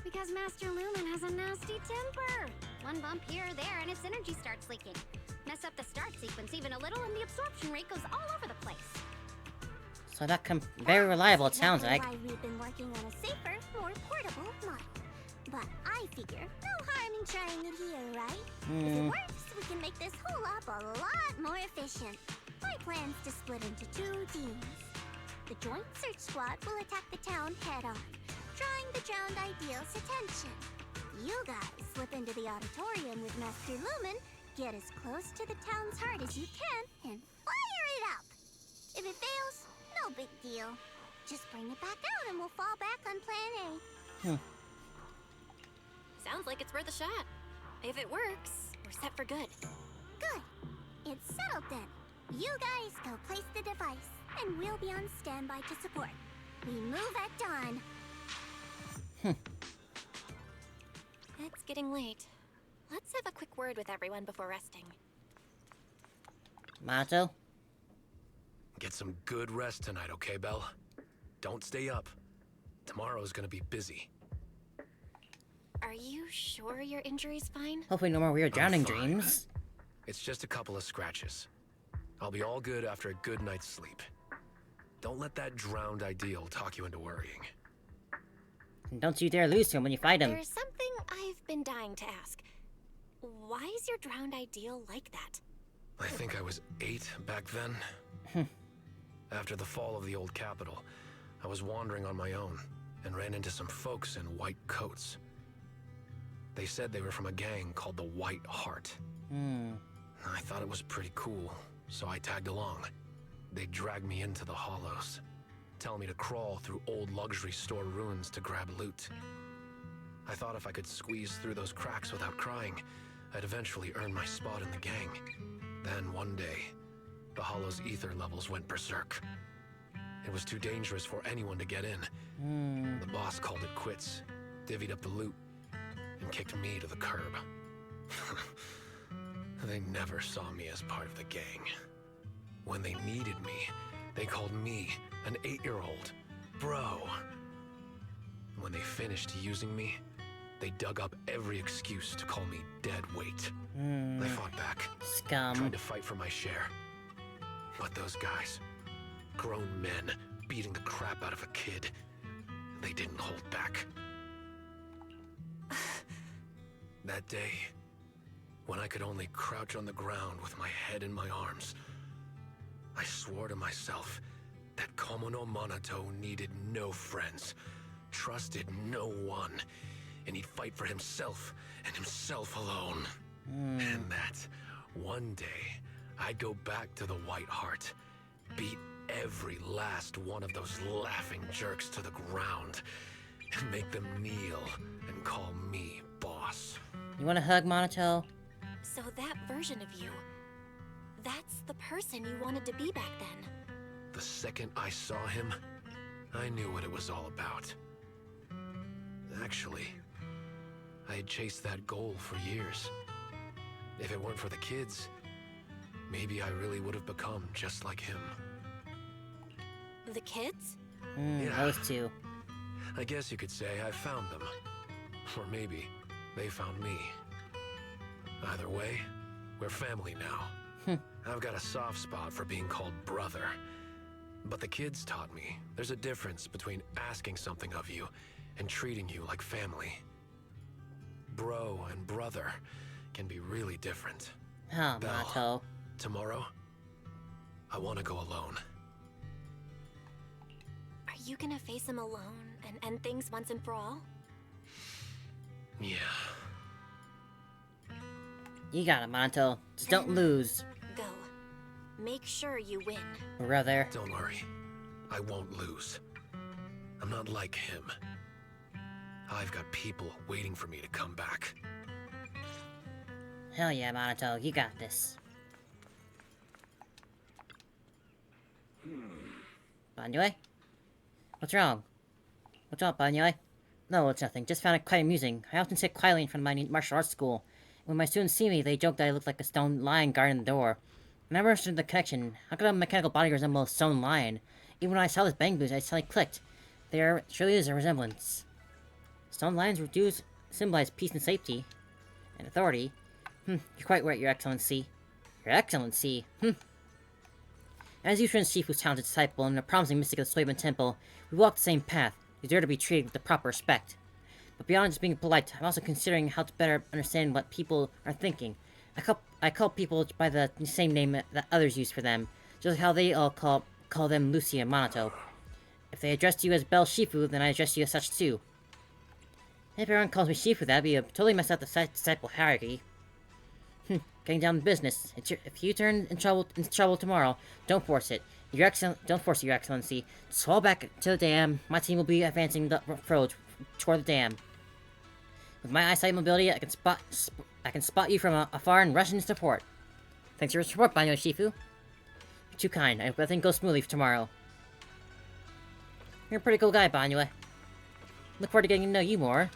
Because Master Lumen has a nasty temper. One bump here or there and its energy starts leaking. Mess up the start sequence even a little and the absorption rate goes all over the place. So that very reliable, it sounds like. That's why we've been working on a safer, more portable model. But I figure no harm in trying it here, right? If it works, we can make this whole op a lot more efficient. My plan's to split into 2 teams. The Joint Search Squad will attack the town head-on, drawing the drowned ideal's attention. You guys slip into the auditorium with Master Lumen, get as close to the town's heart as you can, and fire it up! If it fails, no big deal. Just bring it back out and we'll fall back on plan A. Sounds like it's worth a shot. If it works, we're set for good. Good. It's settled then. You guys go place the device, and we'll be on standby to support. We move at dawn. It's getting late. Let's have a quick word with everyone before resting. Mato? Get some good rest tonight, okay, Belle? Don't stay up. Tomorrow's gonna be busy. Are you sure your injury's fine? Hopefully no more weird drowning I'm fine. dreams. It's just a couple of scratches. I'll be all good after a good night's sleep. Don't let that drowned ideal talk you into worrying. And don't you dare lose to him when you fight him. There's something I've been dying to ask. Why is your drowned ideal like that? I think I was 8 back then. After the fall of the old capital, I was wandering on my own and ran into some folks in white coats. They said they were from a gang called the White Heart. I thought it was pretty cool, so I tagged along. They dragged me into the hollows, tell me to crawl through old luxury store ruins to grab loot. I thought if I could squeeze through those cracks without crying, I'd eventually earn my spot in the gang. Then one day, the hollow's ether levels went berserk. It was too dangerous for anyone to get in. The boss called it quits, divvied up the loot, and kicked me to the curb. They never saw me as part of the gang. When they needed me, they called me, an 8-year-old, bro. When they finished using me, they dug up every excuse to call me dead weight. I fought back, tried to fight for my share. But those guys, grown men beating the crap out of a kid, they didn't hold back. That day, when I could only crouch on the ground with my head in my arms, I swore to myself that Komono Monato needed no friends, trusted no one, and he'd fight for himself and himself alone. And that one day, I'd go back to the White Heart, beat every last one of those laughing jerks to the ground, and make them kneel and call me boss. You want a hug, Monato? So that version of you, that's the person you wanted to be back then. The second I saw him, I knew what it was all about. Actually, I had chased that goal for years. If it weren't for the kids, maybe I really would have become just like him. The kids? Those two. I guess you could say I found them. Or maybe they found me. Either way, we're family now. I've got a soft spot for being called brother. But the kids taught me there's a difference between asking something of you and treating you like family. Bro and brother can be really different. Oh, Belle, Monato. tomorrow, I want to go alone. Are you gonna face him alone and end things once and for all? Yeah. You got it, Monato. Just don't lose. Go. Make sure you win. Brother. Don't worry. I won't lose. I'm not like him. I've got people waiting for me to come back. Hell yeah, Monato. You got this. Banyue? What's wrong? What's up, Banyue? No, it's nothing. Just found it quite amusing. I often sit quietly in front of my martial arts school. When my students see me, they joke that I look like a stone lion guarding the door. never understood the connection. How could a mechanical body resemble a stone lion? Even when I saw this bang boost, I suddenly clicked. There surely is a resemblance. Stone lions do symbolize peace and safety. And authority. You're quite right, Your Excellency. Your Excellency. As you train Shifu's talented disciple and a promising mystic of the Suiban Temple, we walk the same path. You deserve to be treated with the proper respect. But beyond just being polite, I'm also considering how to better understand what people are thinking. I call people by the same name that others use for them, just like how they all call them Lucia and Monato. If they addressed you as Belle Shifu, then I address you as such too. If everyone calls me Shifu, that'd be totally mess up the disciple hierarchy. Getting down to business. If you turn in trouble tomorrow, don't force it. Don't force it, Your Excellency. Just fall back to the dam. My team will be advancing the road toward the dam. With my eyesight mobility, I can spot you from afar and rush in support. Thanks for your support, Banyo Shifu. You're too kind. I hope everything goes smoothly for tomorrow. You're a pretty cool guy, Banyo. Look forward to getting to know you more.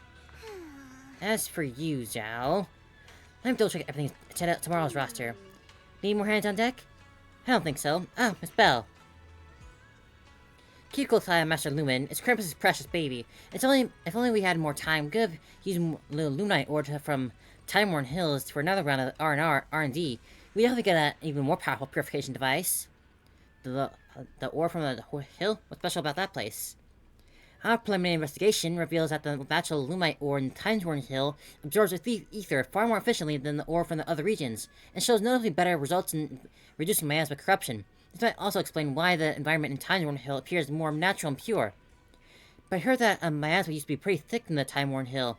As for you, Zhao, I'm double check everything to check out tomorrow's roster. Need more hands on deck? I don't think so. Oh, Miss Belle. Keep a close eye on Master Lumen. It's Krampus' precious baby. If only we had more time, we could have used little Lunite ore from Time-worn Hills for another round of R&D. We'd have to get an even more powerful purification device. The ore from the hill? What's special about that place? Our preliminary investigation reveals that the natural Lumite ore in Time-worn Hill absorbs the ether far more efficiently than the ore from the other regions, and shows notably better results in reducing miasma corruption. This might also explain why the environment in Time-worn Hill appears more natural and pure. But I heard that miasma used to be pretty thick in the Time-worn Hill.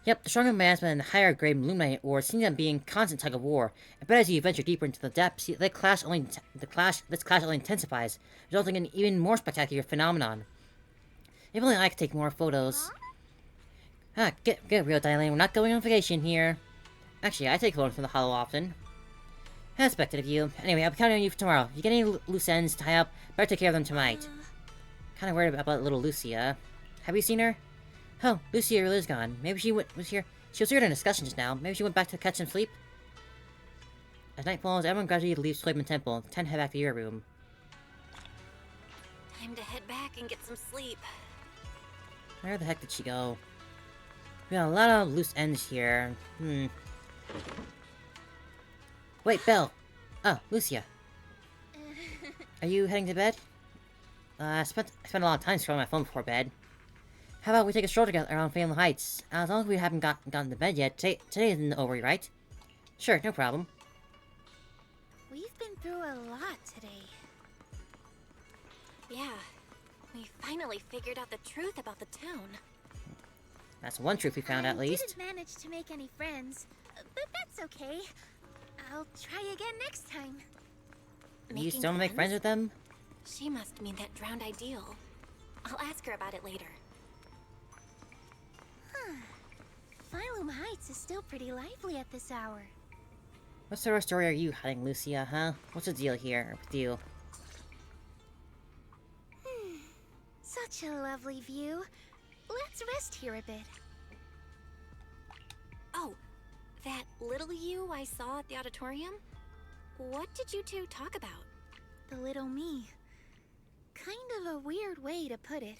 Yep, the stronger miasma and the higher grade Lumite ore seem to be in constant tug of war. I bet as you venture deeper into the depths, this clash only intensifies, resulting in an even more spectacular phenomenon. If only I could take more photos. Get real, Diane. We're not going on vacation here. Actually, I take photos from the hollow often. As expected of you. Anyway, I'll be counting on you for tomorrow. If you get any loose ends to tie up, better take care of them tonight. Kinda worried about little Lucia. Have you seen her? Oh, Lucia really is gone. Maybe she was here. She was here in a discussion just now. Maybe she went back to catch some sleep? As night falls, everyone gradually leaves Suiban Temple. Ten head back to your room. Time to head back and get some sleep. Where the heck did she go? We got a lot of loose ends here. Wait, Belle! Oh, Lucia. Are you heading to bed? I spent a lot of time scrolling my phone before bed. How about we take a stroll together around Phantom Heights? As long as we haven't gotten to bed yet, today isn't over, right? Sure, no problem. We've been through a lot today. Yeah, we finally figured out the truth about the town. That's one truth we found, at least. I didn't manage to make any friends, but that's okay. I'll try again next time. You still make friends with them? She must mean that drowned ideal. I'll ask her about it later. Phylum Heights is still pretty lively at this hour. What sort of story are you hiding, Lucia, huh? What's the deal here with you? Such a lovely view. Let's rest here a bit. Oh, that little you I saw at the auditorium? What did you two talk about? The little me. Kind of a weird way to put it.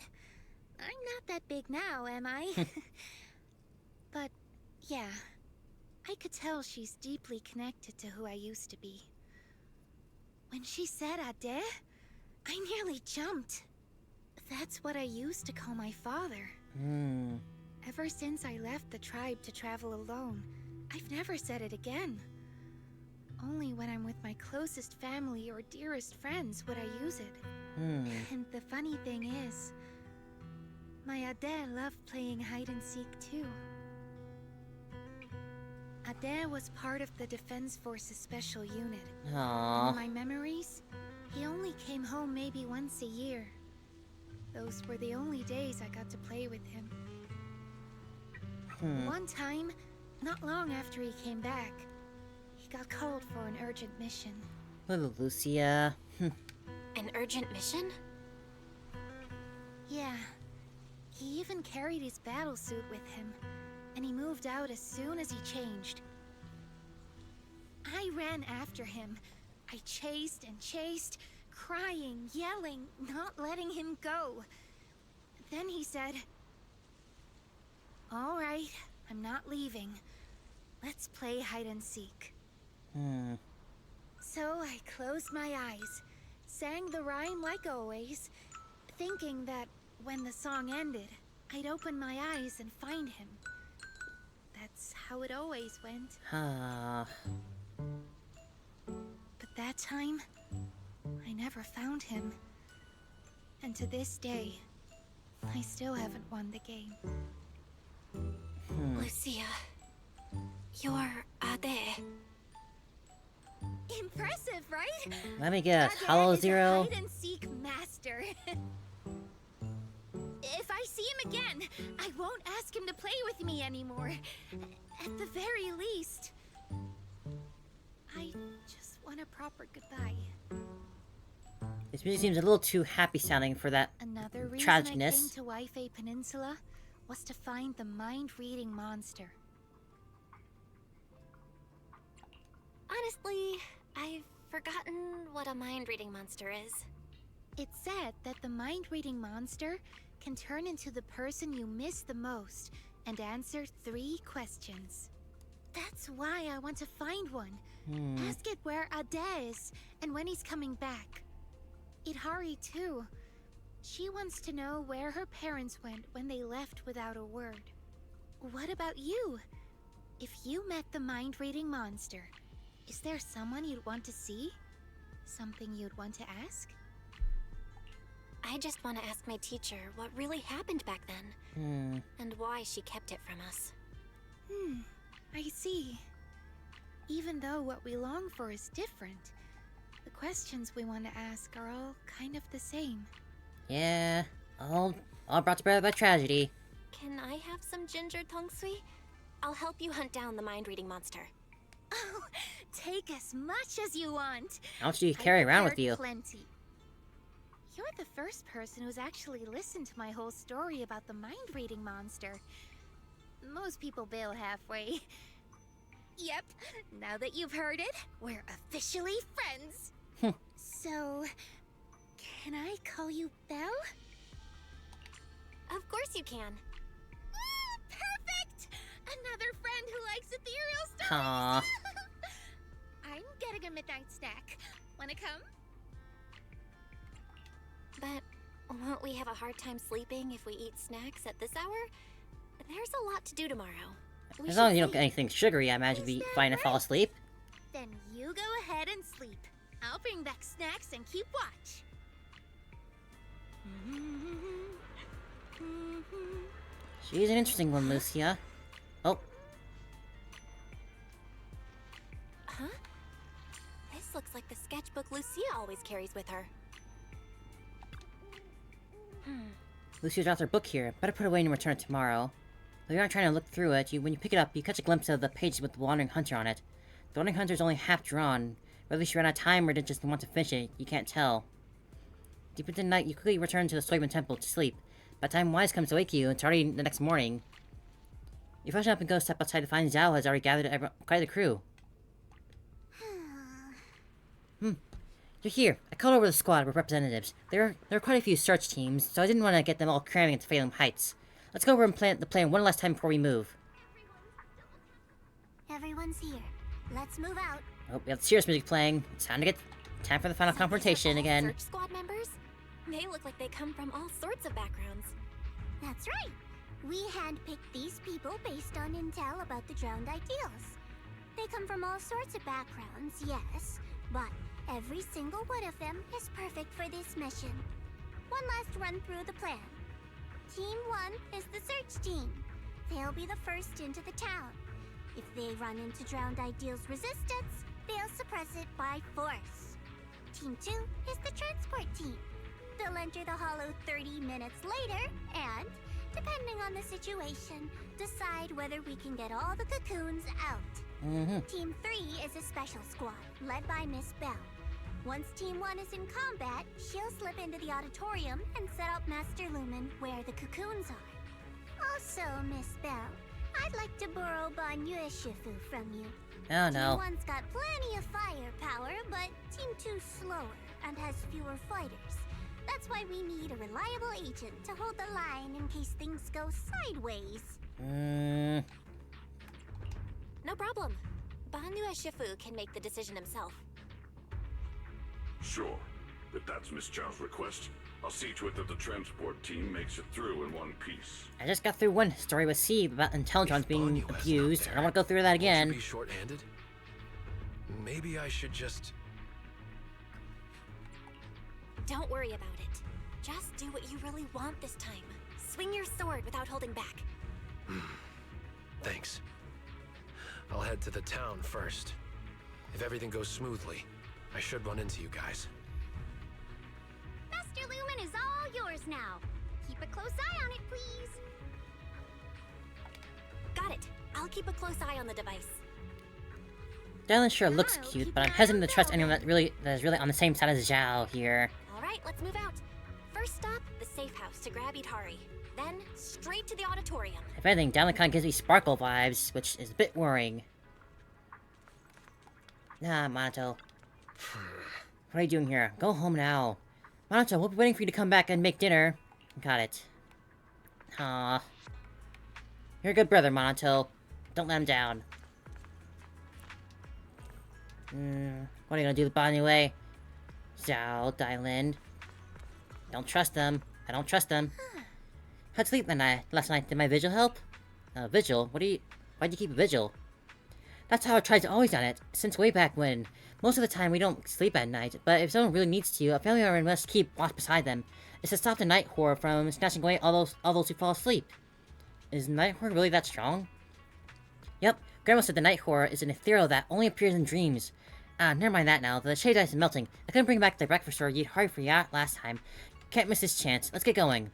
I'm not that big now, am I? But, yeah. I could tell she's deeply connected to who I used to be. When she said Ade, I nearly jumped. That's what I used to call my father. Ever since I left the tribe to travel alone, I've never said it again. Only when I'm with my closest family or dearest friends would I use it. And the funny thing is, my Ade loved playing hide-and-seek too. Ade was part of the Defense Force's special unit. Aww. In my memories, he only came home maybe once a year. Those were the only days I got to play with him. One time, not long after he came back, he got called for an urgent mission. Little Lucia. An urgent mission? Yeah. He even carried his battle suit with him, and he moved out as soon as he changed. I ran after him. I chased and chased, crying, yelling, not letting him go. Then he said, "All right, I'm not leaving. Let's play hide and seek." So I closed my eyes, sang the rhyme like always, thinking that when the song ended, I'd open my eyes and find him. That's how it always went. But that time, I never found him. And to this day, I still haven't won the game. Lucia, you're Ade. Impressive, right? Let me guess. Ade Hollow is a Zero? hide and seek master. If I see him again, I won't ask him to play with me anymore. At the very least, I just want a proper goodbye. This music seems a little too happy sounding for that Another reason I came tragicness. to Waifei Peninsula was to find the mind-reading monster. Honestly, I've forgotten what a mind-reading monster is. It's said that the mind-reading monster can turn into the person you miss the most and answer 3 questions. That's why I want to find one. Ask it where Ade is and when he's coming back. Yidhari too. She wants to know where her parents went when they left without a word. What about you? If you met the mind-reading monster, is there someone you'd want to see? Something you'd want to ask? I just want to ask my teacher what really happened back then. And why she kept it from us. I see. Even though what we long for is different, the questions we want to ask are all kind of the same. Yeah, all brought to bear by tragedy. Can I have some ginger tongsui? I'll help you hunt down the mind-reading monster. Oh, take as much as you want. How much do you carry around with you? Plenty. You're the first person who's actually listened to my whole story about the mind-reading monster. Most people bail halfway. Yep, now that you've heard it, we're officially friends. So, can I call you Belle? Of course you can. Perfect! Another friend who likes ethereal stories. Aww. I'm getting a midnight snack. Wanna come? But won't we have a hard time sleeping if we eat snacks at this hour? There's a lot to do tomorrow. As long as you don't get anything sugary, I imagine you'd be fine to fall asleep. Then you go ahead and sleep. I'll bring back snacks and keep watch. She's an interesting one, Lucia. Oh. Huh? This looks like the sketchbook Lucia always carries with her. Lucia dropped her book here. Better put it away and return it tomorrow. Though you're not trying to look through it, when you pick it up, you catch a glimpse of the page with the Wandering Hunter on it. The Wandering Hunter is only half drawn. Whether she ran out of time or did just want to finish it, you can't tell. Deep into the night, you quickly return to the Soyman Temple to sleep. By the time Wise comes to wake you, it's already the next morning. You freshen up and go step outside to find Zhao has already gathered quite the crew. You're here. I called over the squad with representatives. There are quite a few search teams, so I didn't want to get them all cramming into Phalum Heights. Let's go over and plan the plan one last time before we move. Everyone's here. Let's move out. Oh, we have the serious music playing. It's time for the final confrontation again. Search squad members? They look like they come from all sorts of backgrounds. That's right. We handpicked these people based on intel about the drowned ideals. They come from all sorts of backgrounds, yes, but every single one of them is perfect for this mission. One last run through the plan. Team 1 is the search team. They'll be the first into the town. If they run into drowned ideals resistance, they'll suppress it by force. Team 2 is the transport team. They'll enter the hollow 30 minutes later and, depending on the situation, decide whether we can get all the cocoons out. Team 3 is a special squad, led by Miss Belle. Once Team 1 is in combat, she'll slip into the auditorium and set up Master Lumen where the cocoons are. Also, Miss Belle, I'd like to borrow Banyue Shifu from you. Oh no. Team 1's got plenty of firepower, but seem too slower and has fewer fighters. That's why we need a reliable agent to hold the line in case things go sideways. No problem. Banue Shifu can make the decision himself. Sure. If that's Miss Zhao's request, I'll see to it that the transport team makes it through in one piece. I just got through one story with C about intelligence being abused. I don't want to go through that again. Be short-handed? Maybe I should just... Don't worry about it. Just do what you really want this time. Swing your sword without holding back. Thanks. I'll head to the town first. If everything goes smoothly, I should run into you guys. Master Lumen is all yours now. Keep a close eye on it, please. Got it. I'll keep a close eye on the device. Dylan sure looks cute, but I'm hesitant to trust anyone that is really on the same side as Zhao here. Alright, let's move out. First stop, the safe house to grab Yidhari. Then, straight to the auditorium. If anything, Dylan kind of gives me Sparkle vibes, which is a bit worrying. Nah, Minato. What are you doing here? Go home now. Minato, we'll be waiting for you to come back and make dinner. Got it. Aww. You're a good brother, Minato. Don't let him down. What are you gonna do with Banue? Zhao, Dylan. Don't trust them. I don't trust them. How'd you sleep last night? Did my vigil help? Vigil? Why'd you keep a vigil? That's how I tried to always done it, since way back when. Most of the time we don't sleep at night, but if someone really needs to, a family member must keep watch beside them. It's to stop the night horror from snatching away all those who fall asleep. Is night horror really that strong? Yep, Grandma said the night horror is an ethereal that only appears in dreams. Never mind that now. The shade ice is melting. I couldn't bring back the breakfast for Yidhari for ya last time. Can't miss this chance. Let's get going.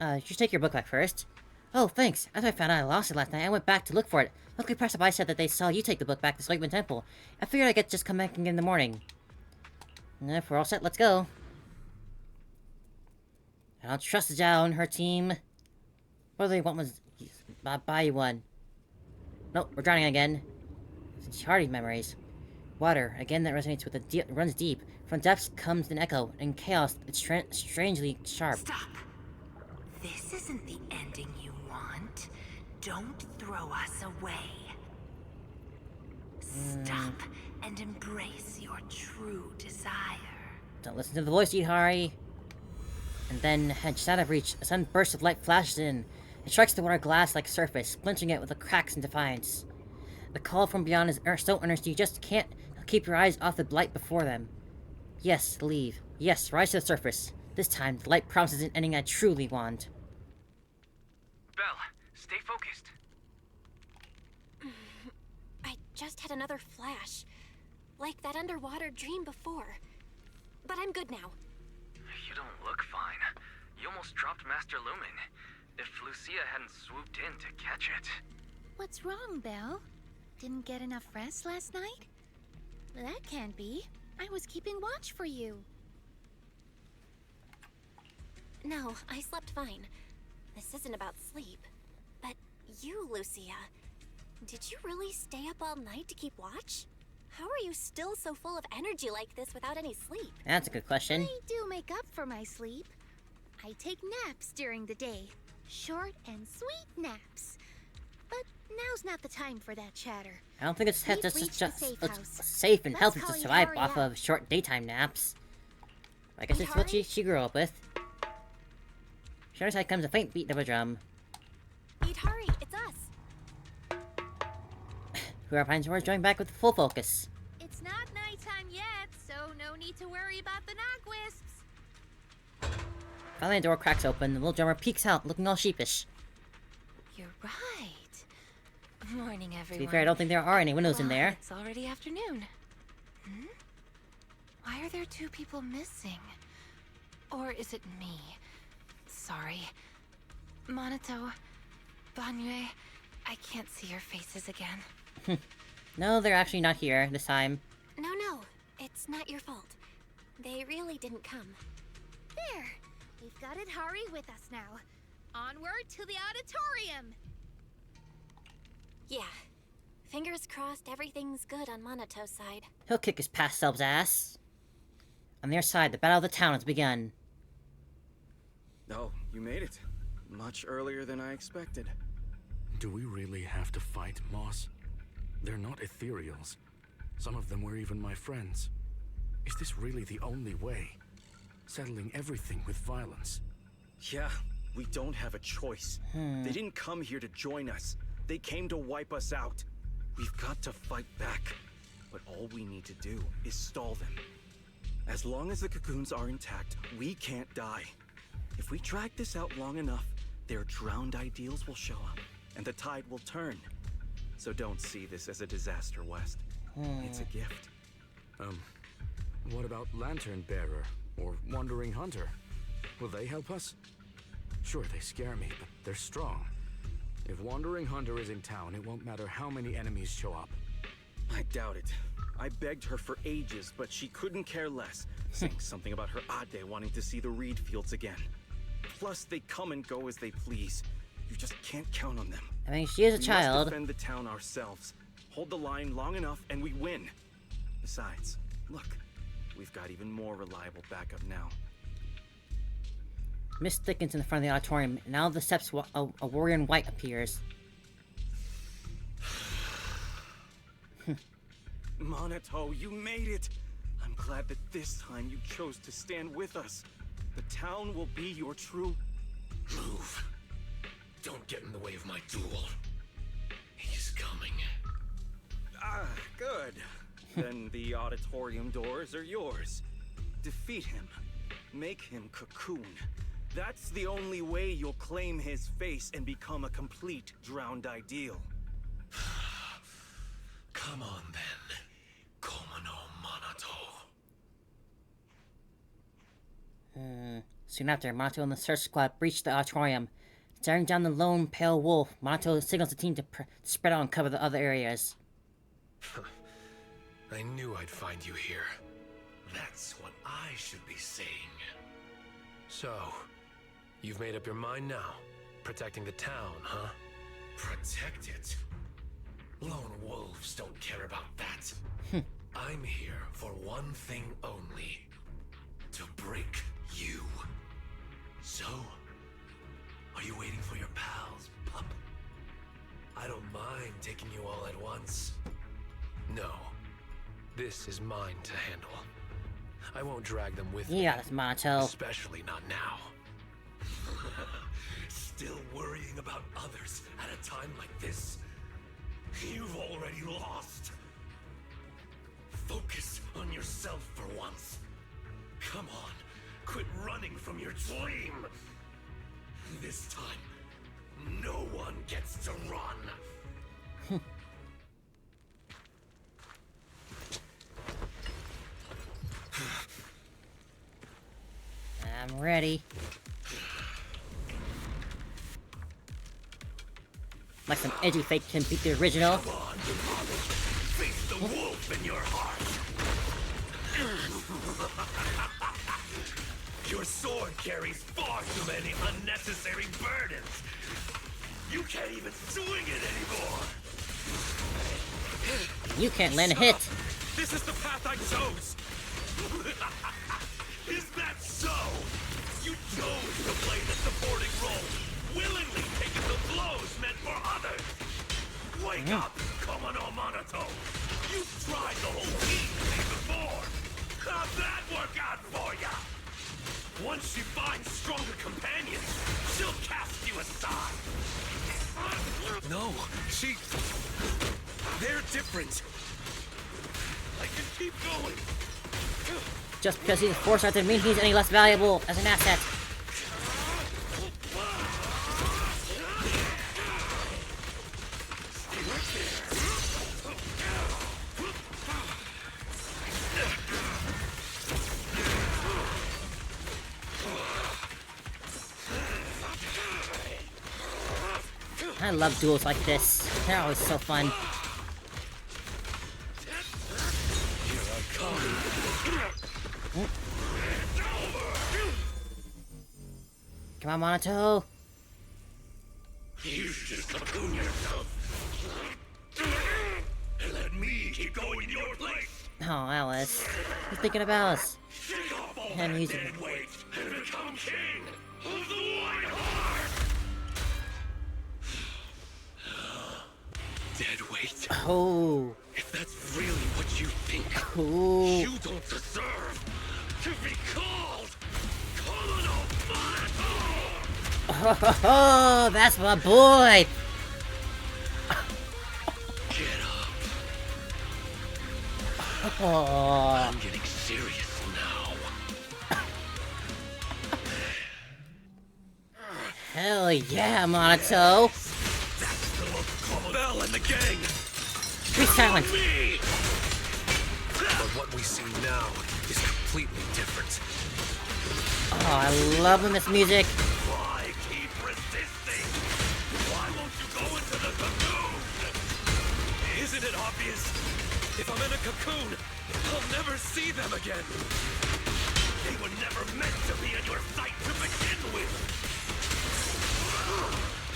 You should take your book back first. Oh, thanks. After I found out I lost it last night, I went back to look for it. Luckily, Passerby said that they saw you take the book back to Slightman Temple. I figured I could just come back again in the morning. If we're all set, let's go. I don't trust Zhao and her team. What do they want was... buy you one. Nope, we're drowning again. It's Yidhari memories. Water, again that resonates with the runs deep. From depths comes an echo, and chaos, it's strangely sharp. Stop! This isn't the ending you want. Don't throw us away. Stop and embrace your true desire. Don't listen to the voice, Yidhari. And then, just out of reach, a sudden burst of light flashes in. It strikes the water glass like surface, splinching it with the cracks in defiance. The call from beyond is so earnest you just can't keep your eyes off the light before them. Yes, leave. Yes, rise to the surface. This time, the light promises an ending I truly want. Belle, stay focused. I just had another flash. Like that underwater dream before. But I'm good now. You don't look fine. You almost dropped Master Lumen. If Lucia hadn't swooped in to catch it. What's wrong, Belle? Didn't get enough rest last night? That can't be. I was keeping watch for you. No, I slept fine. This isn't about sleep. But you, Lucia, did you really stay up all night to keep watch? How are you still so full of energy like this without any sleep? That's a good question. I do make up for my sleep. I take naps during the day. Short and sweet naps. But now's not the time for that chatter. I don't think it's We've safe and healthy to call survive Yidhari off up. of short daytime naps. I guess it's what she grew up with. Sure as heck comes a faint beat of a drum. Yidhari, it's us. Whoever finds words join back with full focus. It's not nighttime yet, so no need to worry about the nog wisps. Finally, the door cracks open. The little drummer peeks out, looking all sheepish. You're right. Morning, everyone. To be fair, I don't think there are any windows in there. It's already afternoon. Why are there two people missing? Or is it me? Sorry. Minato, Banue, I can't see your faces again. No, they're actually not here this time. No, it's not your fault. They really didn't come. There! We've got Yidhari with us now. Onward to the auditorium! Yeah. Fingers crossed everything's good on Manato's side. He'll kick his past self's ass. On their side, the battle of the town has begun. Oh, you made it. Much earlier than I expected. Do we really have to fight, Moss? They're not ethereals. Some of them were even my friends. Is this really the only way? Settling everything with violence? Yeah, we don't have a choice. They didn't come here to join us. They came to wipe us out. We've got to fight back. But all we need to do is stall them. As long as the cocoons are intact, we can't die. If we drag this out long enough, their drowned ideals will show up, and the tide will turn. So don't see this as a disaster, West. It's a gift. What about Lantern Bearer or Wandering Hunter? Will they help us? Sure, they scare me, but they're strong. If Wandering Hunter is in town, it won't matter how many enemies show up. I doubt it. I begged her for ages, but she couldn't care less, saying something about her Ade wanting to see the reed fields again. Plus, they come and go as they please. You just can't count on them. I mean, she is a child. We must defend the town ourselves. Hold the line long enough, and we win. Besides, look, we've got even more reliable backup now. Mist thickens in the front of the auditorium, and out of the steps, a warrior in white appears. Minato, you made it! I'm glad that this time you chose to stand with us. The town will be your true... Move. Don't get in the way of my duel. He's coming. Ah, good. Then the auditorium doors are yours. Defeat him. Make him cocoon. That's the only way you'll claim his face and become a complete drowned ideal. Come on then. Komo no Minato. Soon after, Minato and the search squad breach the auditorium. Staring down the lone pale wolf, Minato signals the team to spread out and cover the other areas. I knew I'd find you here. That's what I should be saying. So, you've made up your mind now? Protecting the town, huh? Protect it? Lone wolves don't care about that. I'm here for one thing only. To break you. So, are you waiting for your pals, pup? I don't mind taking you all at once. No. This is mine to handle. I won't drag them with me. Yeah, that's Minato. Especially not now. Still worrying about others at a time like this? You've already lost. Focus on yourself for once. Come on, quit running from your dream. This time, no one gets to run. I'm ready. Like some edgy fake can beat the original. Come on, face the wolf in your heart. Your sword carries far too many unnecessary burdens. You can't even swing it anymore. You can't land a hit. This is the path I chose. Is that so? You chose to play the supporting role, willingly taking the blows meant for others. Wake up, Komo no Minato. You've tried the whole team thing before. How'd that work out for ya? Once she finds stronger companions, she'll cast you aside. No, they're different. I can keep going. Just because he's a force doesn't mean he's any less valuable as an asset. I love duels like this. They're always so fun. Come on, Minato. You should just cocoon yourself. And let me keep going in your place. Oh, Alice. He's thinking about us. And he's dead weight and become king of the White Heart! Dead weight? Oh. If that's really what you think, Cool. you don't deserve to be called Colonel Monitor! Oh, that's my boy. Get up. Oh. I'm getting serious now. Hell yeah, Monato. That's the look of Bell and the gang. Be silent. Me! But what we see now is completely different. Oh, I love this music. Why keep resisting? Why won't you go into the cocoon? Isn't it obvious? If I'm in a cocoon, I'll never see them again. They were never meant to be in your sight to begin with.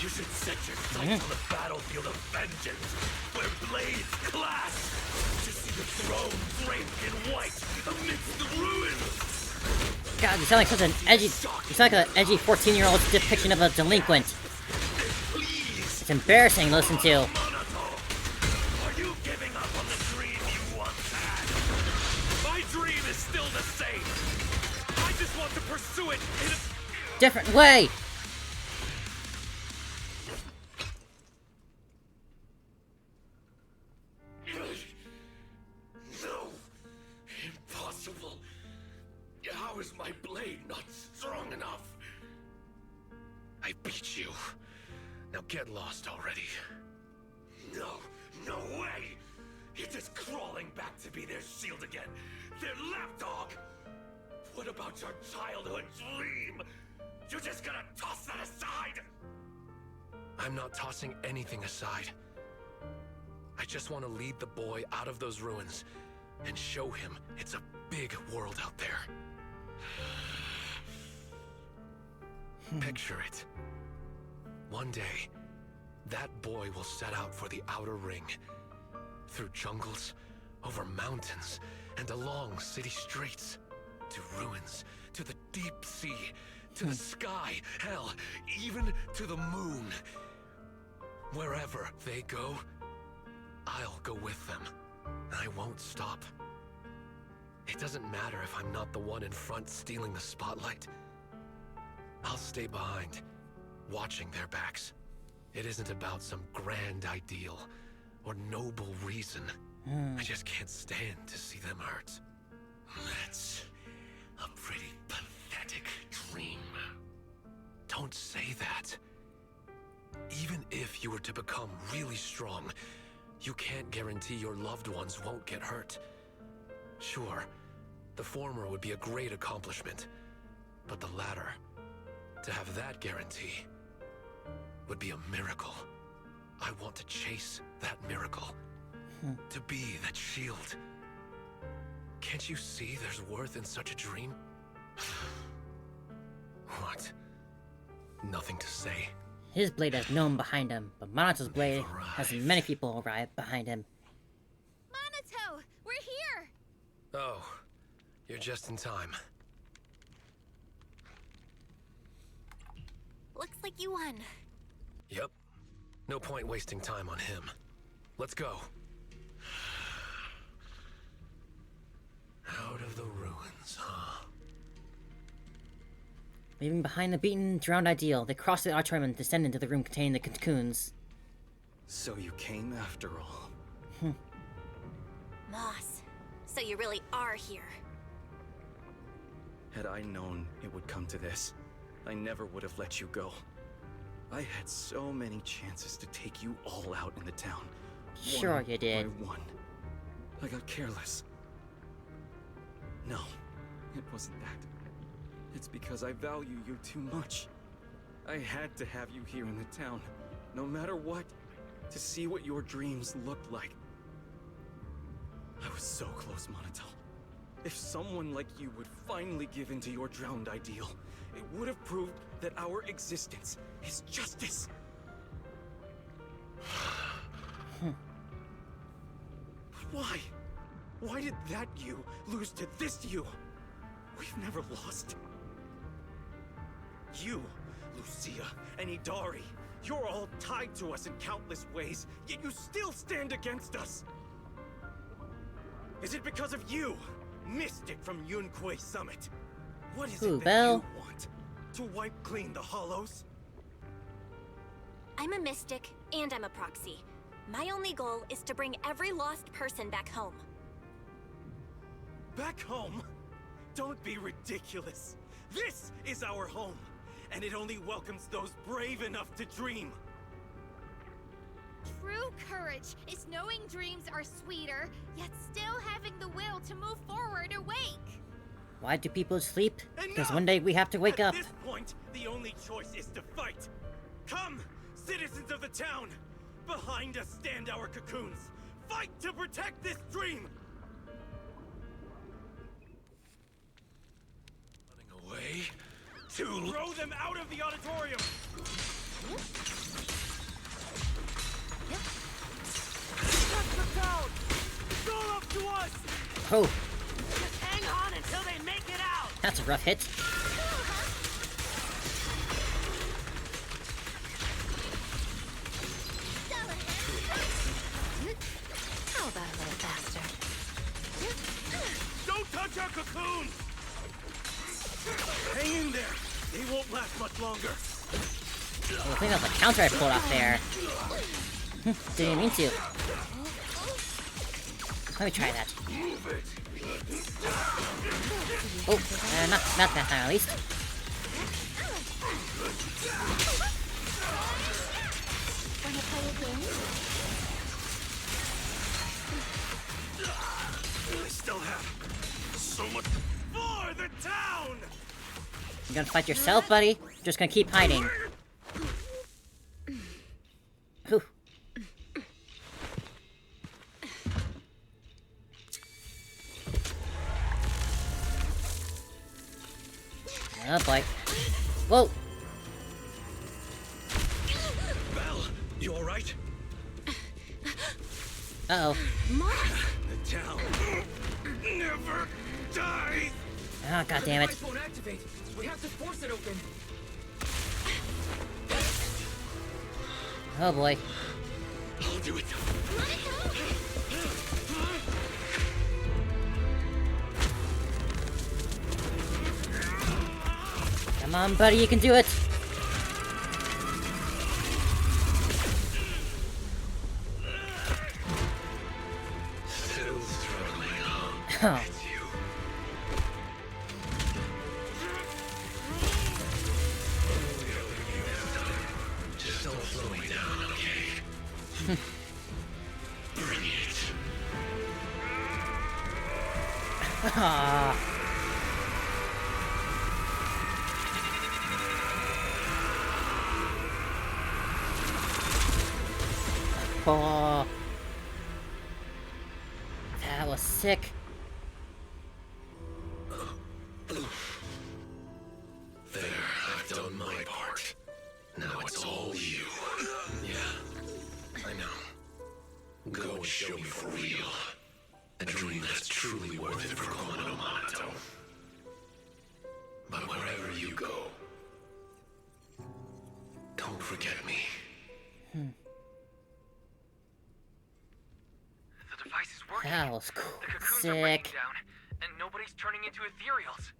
You should set your sights on the battlefield of vengeance, where blades clash, to see the throne draped in white amidst the ruins. God, you sound like such an edgy. You sound like an edgy 14-year-old depiction of a delinquent. It's embarrassing to listen to. Are you giving up on the dream you once had? My dream is still the same. I just want to pursue it in a different way. No! Impossible! How is my blade not strong enough? I beat you. Now get lost already. No, no way! You're just crawling back to be their shield again. Their lapdog! What about your childhood dream? You're just gonna toss that aside? I'm not tossing anything aside. I just want to lead the boy out of those ruins and show him it's a big world out there. Picture it. One day, that boy will set out for the outer ring. Through jungles, over mountains, and along city streets. To ruins, to the deep sea, to the sky, hell, even to the moon. Wherever they go, I'll go with them. I won't stop. It doesn't matter if I'm not the one in front stealing the spotlight. I'll stay behind, watching their backs. It isn't about some grand ideal or noble reason. I just can't stand to see them hurt. That's a pretty pathetic dream. Don't say that. Even if you were to become really strong, you can't guarantee your loved ones won't get hurt. Sure, the former would be a great accomplishment, but the latter, to have that guarantee, would be a miracle. I want to chase that miracle. To be that shield. Can't you see there's worth in such a dream? What? Nothing to say. His blade has no one behind him, but Monato's blade has many people arrive behind him. Monato, we're here! Oh, you're just in time. Looks like you won. Yep. No point wasting time on him. Let's go. Out of the ruins, huh? Leaving behind the beaten, drowned ideal, they cross the auditorium and descend into the room containing the cocoons. So you came after all. Moss, so you really are here. Had I known it would come to this, I never would have let you go. I had so many chances to take you all out in the town. Sure One you did. by one. I got careless. No, it wasn't that. It's because I value you too much. I had to have you here in the town, no matter what, to see what your dreams looked like. I was so close, Monato. If someone like you would finally give in to your drowned ideal, it would have proved that our existence is justice. Why? Why did that you lose to this you? We've never lost. You, Lucia, and Yidhari, you're all tied to us in countless ways, yet you still stand against us. Is it because of you, Mystic from Yunque Summit? What is it that you want? To wipe clean the Hollows? I'm a mystic, and I'm a proxy. My only goal is to bring every lost person back home. Back home? Don't be ridiculous. This is our home, and it only welcomes those brave enough to dream. True courage is knowing dreams are sweeter, yet still having the will to move forward awake. Why do people sleep? Because one day we have to wake up. At this point, the only choice is to fight. Come, citizens of the town! Behind us stand our cocoons. Fight to protect this dream! Running away? To throw them out of the auditorium! Shut the town! It's all up to us! Oh. Just hang on until they make it out! That's a rough hit. How about a little faster? Don't touch our cocoon! Hang in there! They won't last much longer. Oh, I think that was a counter I pulled off there. Didn't mean to. Let me try that. Oh, not that time at least. Wanna play a game? I still have so much for the town! You gonna fight yourself, buddy? Just gonna keep hiding. Whew. Oh boy. Whoa! Belle, you alright? Uh-oh. The town never dies! Oh, god damn it. The device won't activate. We have to force it open. Oh boy. I'll do it. Come on, buddy, you can do it. Still struggling. Oh. It's you. Just don't slow me down, okay? Bring it. Ah. Oh. That was sick. There, I've done my part. Now it's all you. Yeah, I know. Go and show me for real. A dream that's truly worth it for Komodo Monato. But wherever you go, don't forget me. The device is working. That was cool. The cocoons are breaking Sick. down, and nobody's turning into ethereals.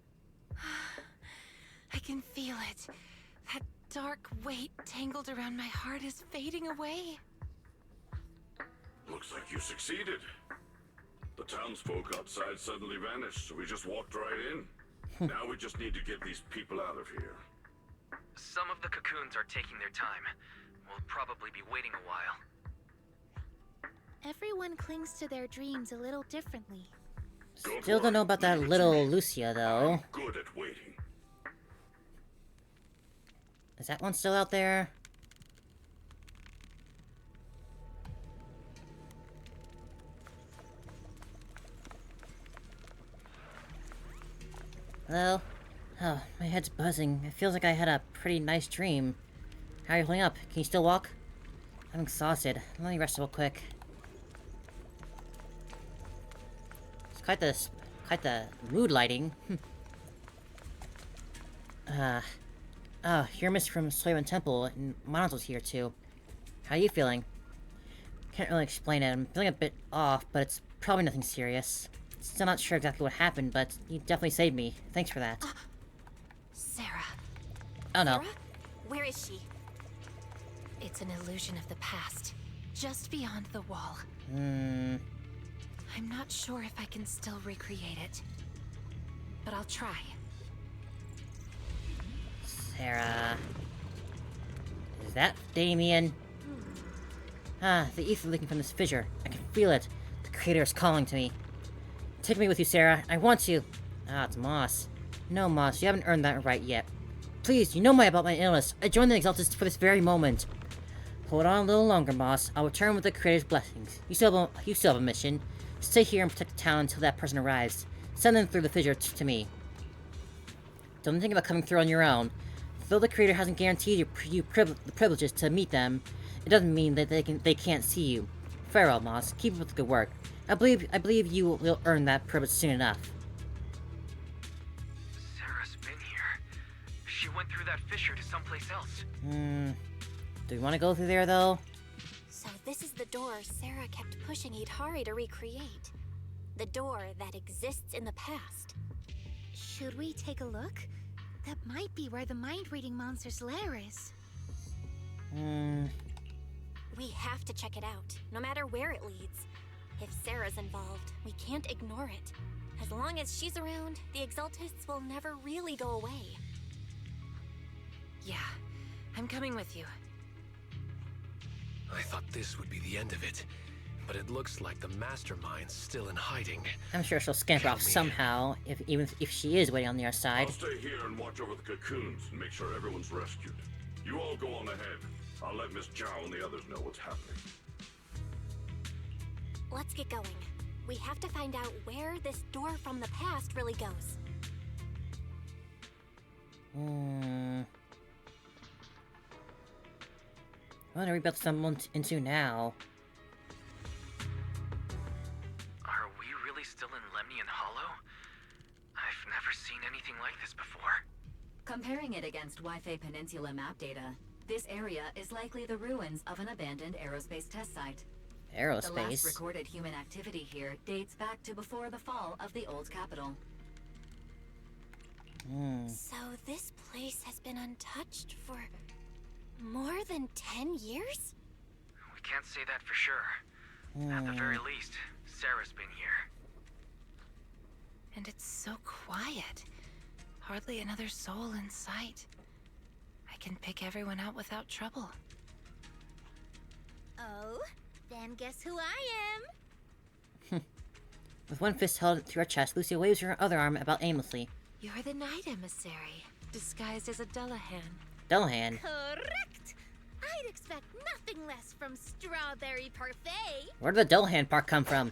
I can feel it. That dark weight tangled around my heart is fading away. Looks like you succeeded. The townsfolk outside suddenly vanished, so we just walked right in. Now we just need to get these people out of here. Some of the cocoons are taking their time. We'll probably be waiting a while. Everyone clings to their dreams a little differently. Still don't know about that little Lucia, though. Good at waiting. Is that one still out there? Hello? Oh, my head's buzzing. It feels like I had a pretty nice dream. How are you holding up? Can you still walk? I'm exhausted. Let me rest real quick. It's quite the mood lighting. Oh, you're Miss from Soyman Temple, and Monato's here too. How are you feeling? Can't really explain it. I'm feeling a bit off, but it's probably nothing serious. Still not sure exactly what happened, but you definitely saved me. Thanks for that. Sarah. Oh no. Sarah? Where is she? It's an illusion of the past, just beyond the wall. Hmm. I'm not sure if I can still recreate it, but I'll try. Sarah. Is that Damien? Ah, the ether leaking from this fissure. I can feel it. The creator is calling to me. Take me with you, Sarah. I want to. Ah, it's Moss. No, Moss, you haven't earned that right yet. Please, you know about my illness. I joined the Exalted for this very moment. Hold on a little longer, Moss. I'll return with the creator's blessings. You still have a mission. Stay here and protect the town until that person arrives. Send them through the fissure to me. Don't think about coming through on your own. Though the creator hasn't guaranteed you the privileges to meet them, it doesn't mean that they can't see you. Farewell, Moss. Keep up with the good work. I believe you will earn that privilege soon enough. Sarah's been here. She went through that fissure to someplace else. Do we want to go through there, though? So this is the door Sarah kept pushing Yidhari to recreate. The door that exists in the past. Should we take a look? That might be where the mind-reading monster's lair is. We have to check it out, no matter where it leads. If Sarah's involved, we can't ignore it. As long as she's around, the Exaltists will never really go away. Yeah, I'm coming with you. I thought this would be the end of it, but it looks like the mastermind's still in hiding. I'm sure she'll scamper off somehow, even if she is waiting on the other side. I'll stay here and watch over the cocoons and make sure everyone's rescued. You all go on ahead. I'll let Miss Zhao and the others know what's happening. Let's get going. We have to find out where this door from the past really goes. What are we about to stumble into now? Are we really still in Lemnian Hollow? I've never seen anything like this before. Comparing it against Wi-Fi Peninsula map data, this area is likely the ruins of an abandoned aerospace test site. Aerospace? The last recorded human activity here dates back to before the fall of the old capital. So this place has been untouched for more than 10 years? We can't say that for sure. At the very least, Sarah's been here. And it's so quiet. Hardly another soul in sight. I can pick everyone out without trouble. Oh, then guess who I am? With one fist held to her chest, Lucia waves her other arm about aimlessly. You're the night emissary, disguised as a Dullahan. Dullahan? Correct! I'd expect nothing less from Strawberry Parfait. Where did the Dullahan part come from?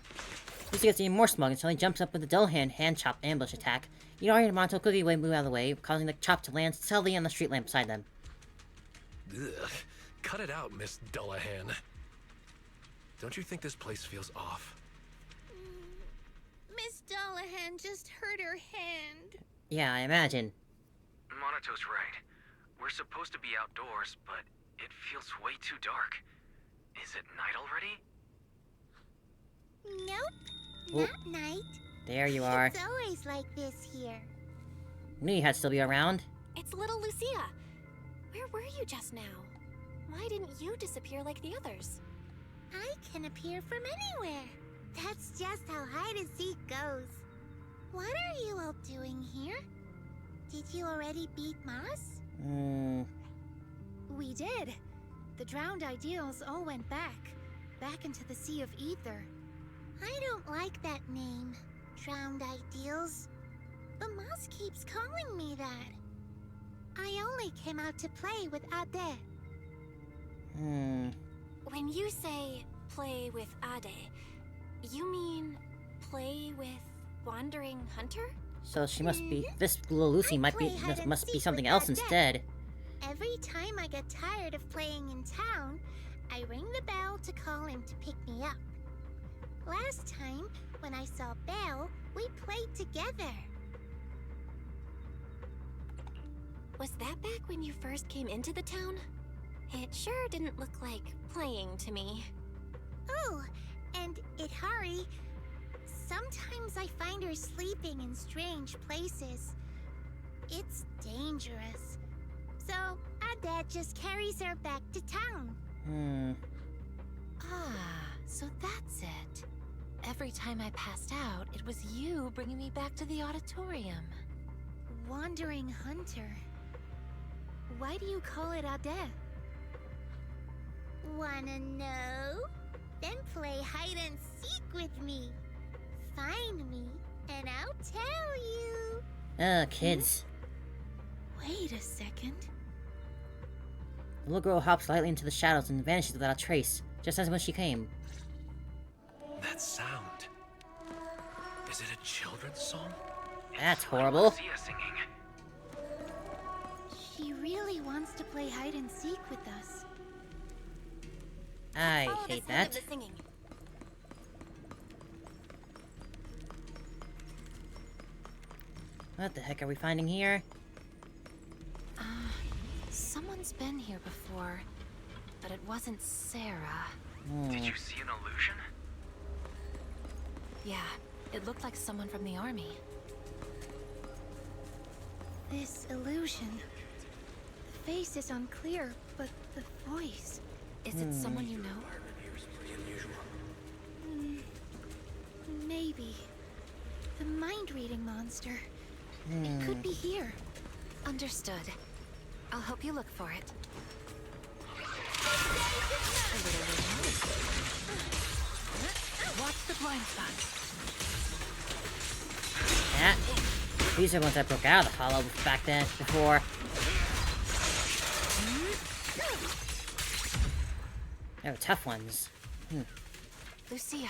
Lucia gets even more smug until he jumps up with the Dullahan hand chop ambush attack. Yidhari and Monto quickly move out of the way, causing the chop to land steadily on the street lamp beside them. Ugh. Cut it out, Miss Dullahan. Don't you think this place feels off? Miss Dullahan just hurt her hand. Yeah, I imagine. Monato's right. We're supposed to be outdoors, but it feels way too dark. Is it night already? Nope, not night. There you are. It's always like this here. Knew you had to still be around. It's little Lucia. Where were you just now? Why didn't you disappear like the others? I can appear from anywhere. That's just how hide and seek goes. What are you all doing here? Did you already beat Moss? We did. The drowned ideals all went back into the Sea of Ether. I don't like that name, Drowned Ideals. But Moss keeps calling me that. I only came out to play with Ade. When you say play with Ade, you mean play with Wandering Hunter? So she must be. This little Lucy must be something else instead. Every time I get tired of playing in town, I ring the bell to call him to pick me up. Last time, when I saw Belle, we played together. Was that back when you first came into the town? It sure didn't look like playing to me. Oh, and Yidhari. Sometimes I find her sleeping in strange places. It's dangerous. So, our dad just carries her back to town. Ah, so that's it. Every time I passed out, it was you bringing me back to the auditorium. Wandering hunter. Why do you call it Ade? Wanna know? Then play hide and seek with me. Find me, and I'll tell you. Kids. Wait a second. The little girl hops lightly into the shadows and vanishes without a trace, just as when she came. That sound. Is it a children's song? That's horrible. Lucia singing. She really wants to play hide and seek with us. I Follow the hate sound of that. the singing. What the heck are we finding here? Someone's been here before, but it wasn't Sarah. Did you see an illusion? Yeah, it looked like someone from the army. This illusion. The face is unclear, but the voice. Is it someone you know? Maybe. The mind-reading monster. It could be here. Understood. I'll help you look for it. Watch the blind spots. Yeah. These are the ones that broke out of the hollow back then, before. They were tough ones. Lucia,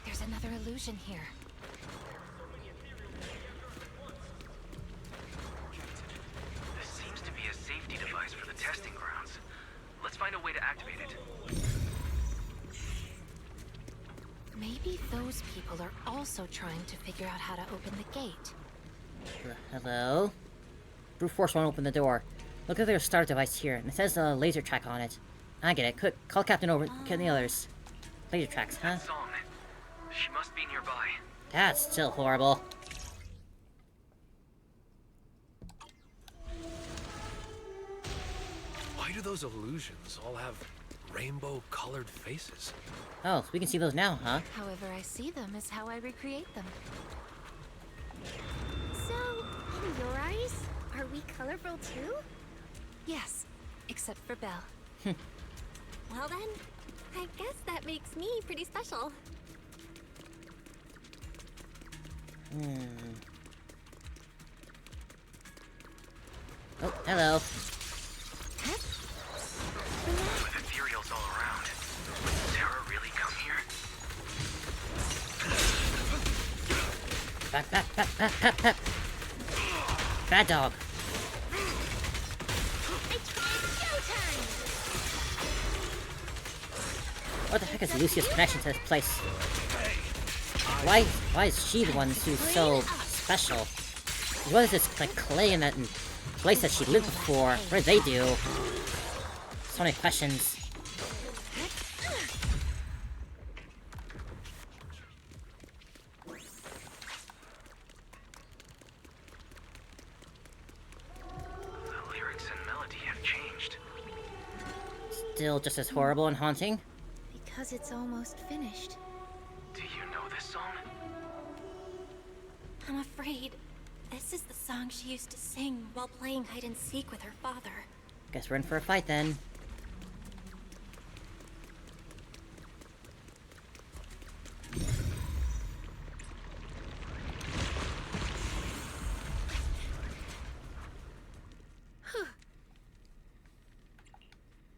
there's another illusion here. This seems to be a safety device for the testing grounds. Let's find a way to activate it. Maybe those people are also trying to figure out how to open the gate. Hello? Brute force won't open the door. Look at their start device here, and it says a laser track on it. I get it. Quick, call Captain over. Get the others. Laser tracks, huh? That song. She must be nearby. That's still horrible. Why do those illusions all have rainbow-colored faces? Oh, so we can see those now, huh? However I see them is how I recreate them. So, in your eyes, are we colorful too? Yes, except for Belle. Well then, I guess that makes me pretty special. Oh, hello. With ethereals all around. Did Sarah really come here? Back. Bad dog. What the heck is Lucia's connection to this place? Why is she the one who's so special? What is this, like, clay in that place that she lived before? What did they do? So many questions. The lyrics and melody have changed. Still just as horrible and haunting? Because it's almost finished. Do you know this song? I'm afraid this is the song she used to sing while playing hide and seek with her father. Guess we're in for a fight then.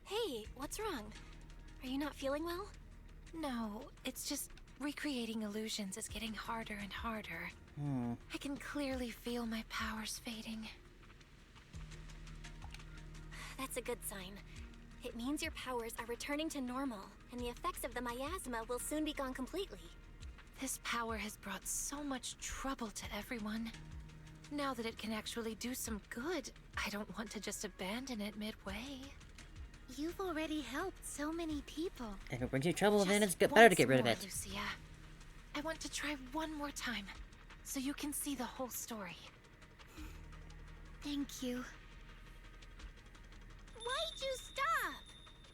Hey, what's wrong? Are you not feeling well? No, it's just recreating illusions is getting harder and harder. I can clearly feel my powers fading. That's a good sign. It means your powers are returning to normal, and the effects of the miasma will soon be gone completely. This power has brought so much trouble to everyone. Now that it can actually do some good, I don't want to just abandon it midway. You've already helped so many people. If it brings you trouble, then it's Just better to get once rid of more, it. Lucia. I want to try one more time, so you can see the whole story. Thank you. Why'd you stop?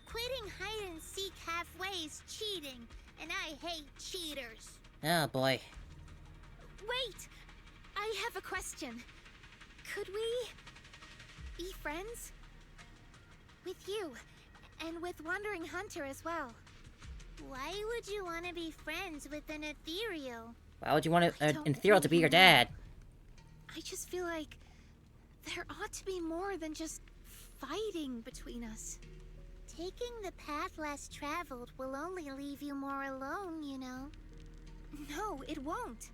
Quitting hide and seek halfway is cheating, and I hate cheaters. Oh boy. Wait! I have a question. Could we be friends? With you, and with Wandering Hunter as well. Why would you want to be friends with an ethereal? Why would you want don't Ethereal to be your really dad? I just feel like there ought to be more than just fighting between us. Taking the path less traveled will only leave you more alone, you know. No, it won't.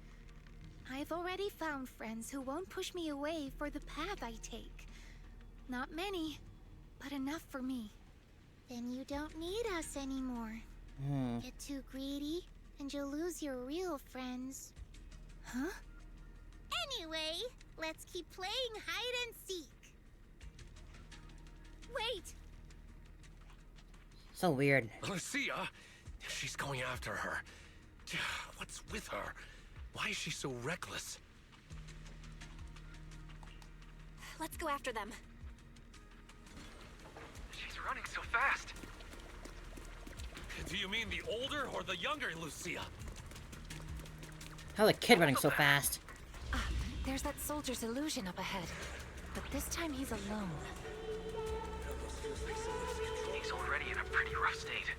I've already found friends who won't push me away for the path I take. Not many, but enough for me. Then you don't need us anymore. Get too greedy, and you'll lose your real friends. Huh? Anyway, let's keep playing hide and seek. Wait! So weird. Lucia? She's going after her. What's with her? Why is she so reckless? Let's go after them. She's running so fast. Do you mean the older or the younger Lucia? How's a kid running so fast? Ah, there's that soldier's illusion up ahead. But this time he's alone. He's already in a pretty rough state.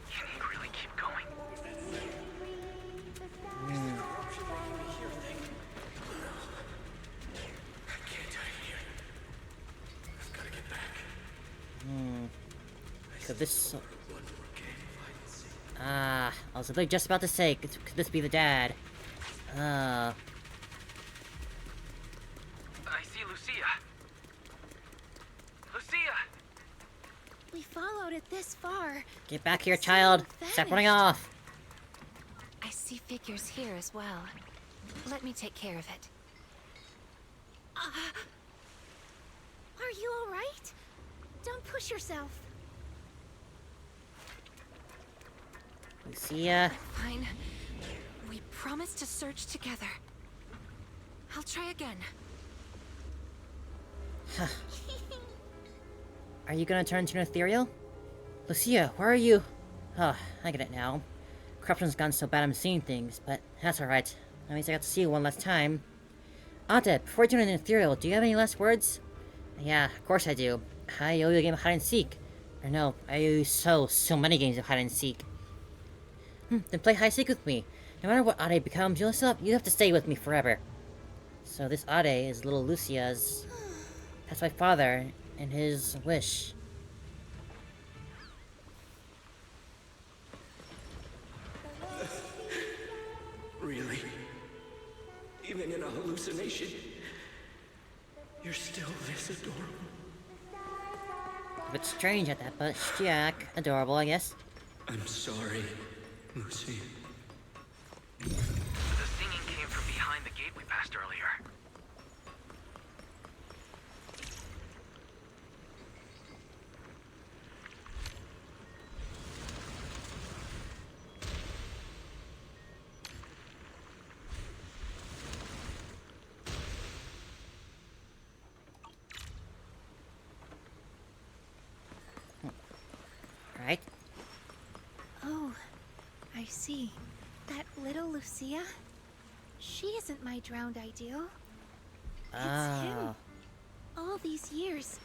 Can he really keep going? Could this... I was literally just about to say, could this be the dad? I see Lucia. Lucia! We followed it this far. Get back here, child! Stop running off! I see figures here as well. Let me take care of it. Are you alright? Don't push yourself. Lucia. Fine. We promised to search together. I'll try again. Are you gonna turn into an ethereal? Lucia, where are you? Oh, I get it now. Corruption's gone so bad I'm seeing things, but that's alright. That means I got to see you one last time. Ade, before you turn into an ethereal, do you have any last words? Yeah, of course I do. I owe you a game of hide and seek. Or no, I owe you so many games of hide and seek. Then play hide and seek with me. No matter what Ade becomes, you have to stay with me forever. So this Ade is little Lucia's... That's my father, and his wish. Really? Even in a hallucination, you're still this adorable. A bit strange at that, but Jack, adorable, I guess. I'm sorry, Lucy. The singing came from behind the gate we passed earlier. Right? Oh, I see. That little Lucia? She isn't my drowned ideal. It's him. All these years,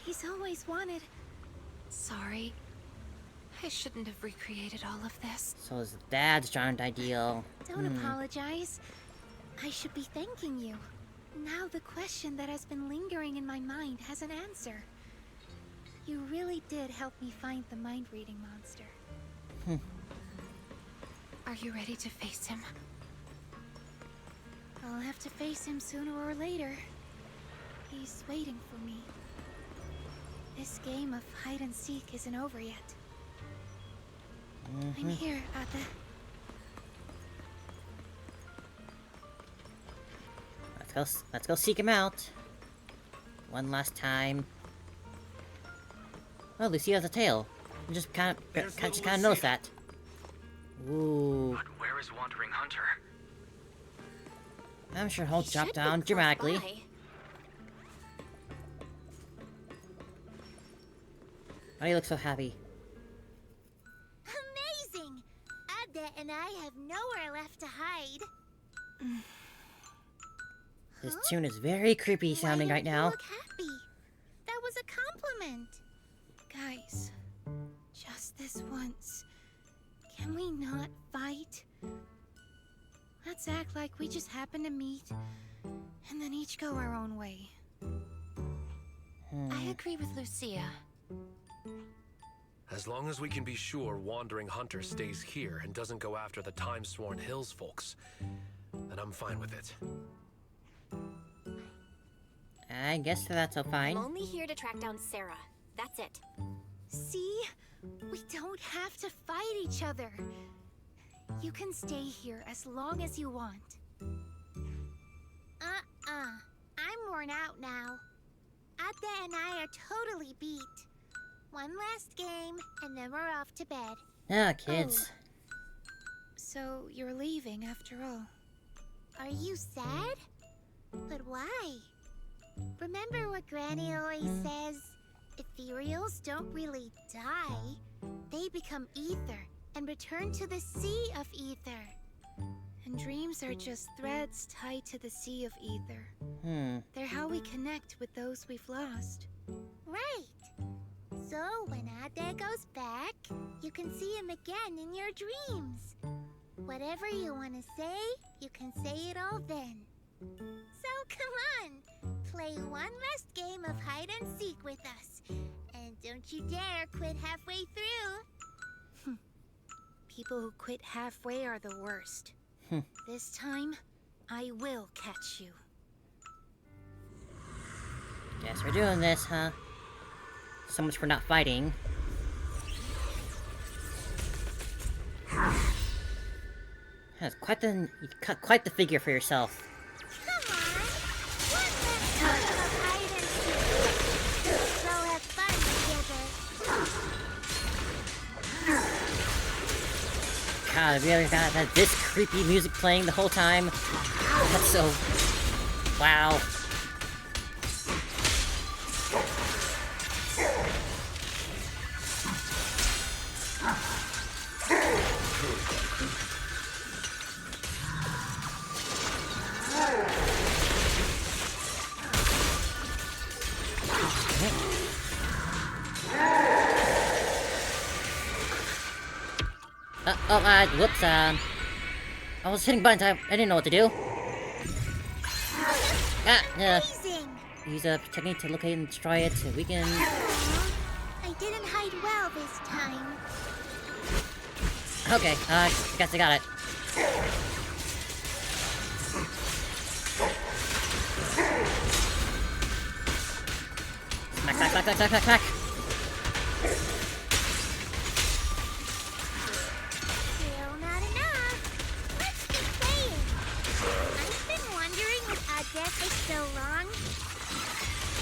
he's always wanted... Sorry. I shouldn't have recreated all of this. So his dad's drowned ideal. Don't apologize. I should be thanking you. Now the question that has been lingering in my mind has an answer. You really did help me find the mind-reading monster. Are you ready to face him? I'll have to face him sooner or later. He's waiting for me. This game of hide and seek isn't over yet. I'm here, Ate. Let's go seek him out. One last time. Oh, Lucia has a tail. I just kind of noticed that. Ooh. But where is Wandering Hunter? I'm sure he'll drop down dramatically. Why do you look so happy? Amazing! Ada and I have nowhere left to hide. This tune is very creepy sounding right now. Look happy. That was a compliment. Guys, just this once. Can we not fight? Let's act like we just happened to meet, and then each go our own way. I agree with Lucia. As long as we can be sure Wandering Hunter stays here and doesn't go after the Time-Sworn Hills folks, then I'm fine with it. I guess that's all fine. I'm only here to track down Sarah. That's it. See? We don't have to fight each other. You can stay here as long as you want. I'm worn out now. Ada and I are totally beat. One last game, and then we're off to bed. Ah, kids. So you're leaving after all. Are you sad? But why? Remember what Granny always says? Ethereals don't really die. They become ether and return to the sea of ether. And dreams are just threads tied to the sea of ether. They're how we connect with those we've lost. Right. So when Ada goes back, you can see him again in your dreams. Whatever you want to say, you can say it all then. So come on, play one last game of hide and seek with us. And don't you dare quit halfway through. People who quit halfway are the worst. This time, I will catch you. Guess we're doing this, huh? So much for not fighting. That's quite the you cut quite the figure for yourself. God, have you ever got this creepy music playing the whole time? That's so... Wow. Whoops, I was hitting buttons, I didn't know what to do. Use a technique to locate and destroy it so we can... I didn't hide well this time. Okay, I guess I got it. Smack, smack, smack, smack, smack, smack, smack. For so long.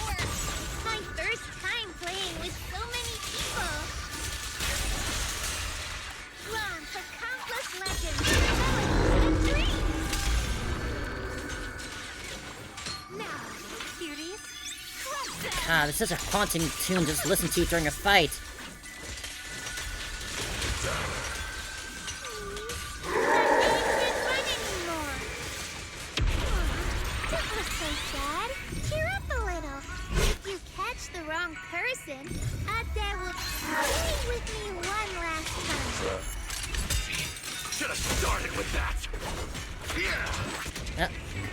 It's my first time playing with so many people. Drawn for countless legends, melodies, and dreams. Now, curious? This is a haunting tune just to listen to during a fight.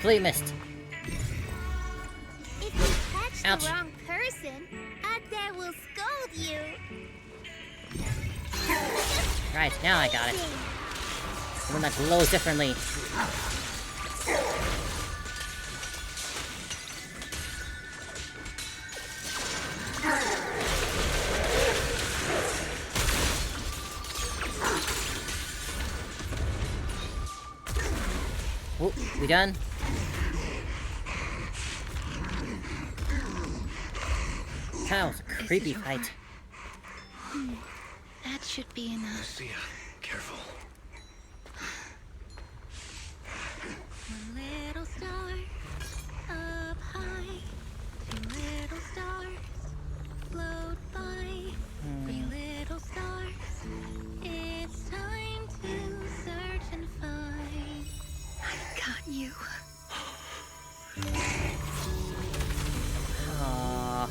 Completely missed. If you catch Ouch. the wrong person, Ada will scold you. Right, now I got it. The one that glows differently. Oh, we done? That was a creepy fight. That should be enough. Lucia, careful. One little star up high, two little stars float by. Three little stars, it's time to search and find. I got you. Aww.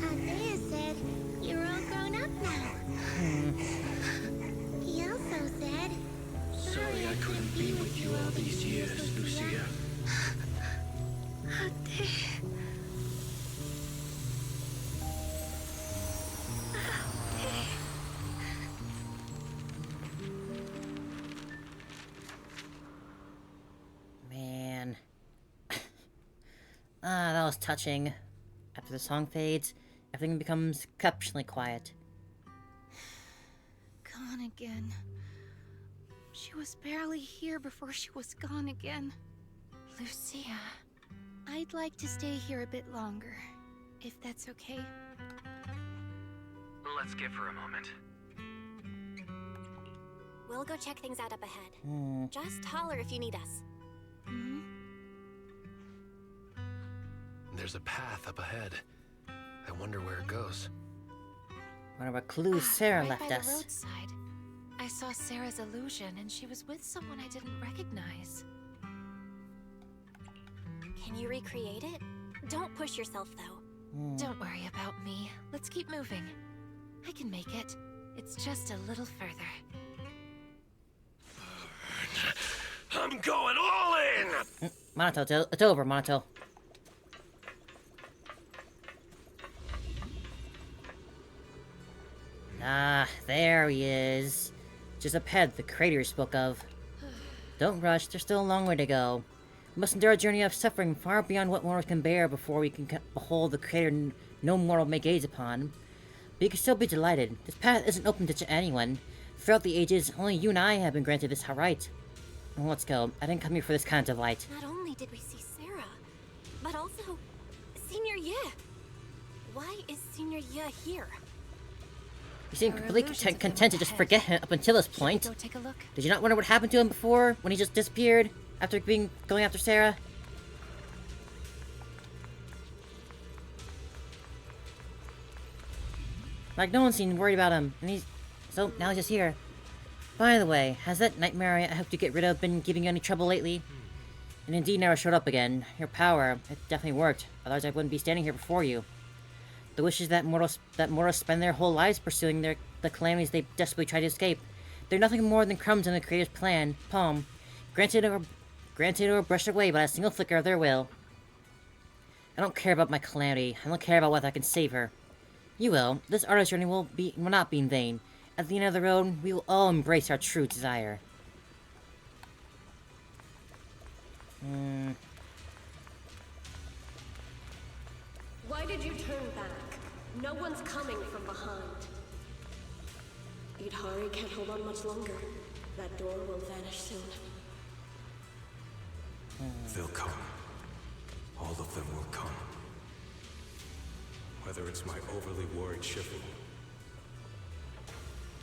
Isaiah said you're all grown up now. He also said, Sorry I couldn't be with you all these years, Lucia. Man. That was touching. After the song fades, everything becomes exceptionally quiet. Gone again. She was barely here before she was gone again. Lucia. I'd like to stay here a bit longer, if that's okay. Let's give her a moment. We'll go check things out up ahead. Hmm. Just holler if you need us. There's a path up ahead. I wonder where it goes. Wonder what clues Sarah Right left by us. the roadside. I saw Sarah's illusion, and she was with someone I didn't recognize. Can you recreate it? Don't push yourself, though. Don't worry about me. Let's keep moving. I can make it. It's just a little further. I'm going all in! Monato, it's over, Monato. Ah, there he is. Just up ahead, the crater you spoke of. Don't rush, there's still a long way to go. We must endure a journey of suffering far beyond what mortals can bear before we can behold the crater no mortal may gaze upon. But you can still be delighted. This path isn't open to anyone. Throughout the ages, only you and I have been granted this right. Well, let's go. I didn't come here for this kind of delight. Not only did we see Sarah, but also Senior Ye. Why is Senior Ye here? You seem completely content to just forget him up until this point. Go take a look. Did you not wonder what happened to him before, when he just disappeared, after going after Sarah? Like, no one seemed worried about him, and so now he's just here. By the way, has that nightmare I hoped to get rid of been giving you any trouble lately? And indeed never showed up again. Your power, it definitely worked, otherwise I wouldn't be standing here before you. The wishes that mortals spend their whole lives pursuing the calamities they desperately try to escape. They're nothing more than crumbs in the Creator's palm, granted or brushed away by a single flicker of their will. I don't care about my calamity. I don't care about whether I can save her. You will. This artist's journey will not be in vain. At the end of the road, we will all embrace our true desire. Why did you turn back? No one's coming from behind. Yidhari can't hold on much longer. That door will vanish soon. They'll come. All of them will come. Whether it's my overly worried Shifu,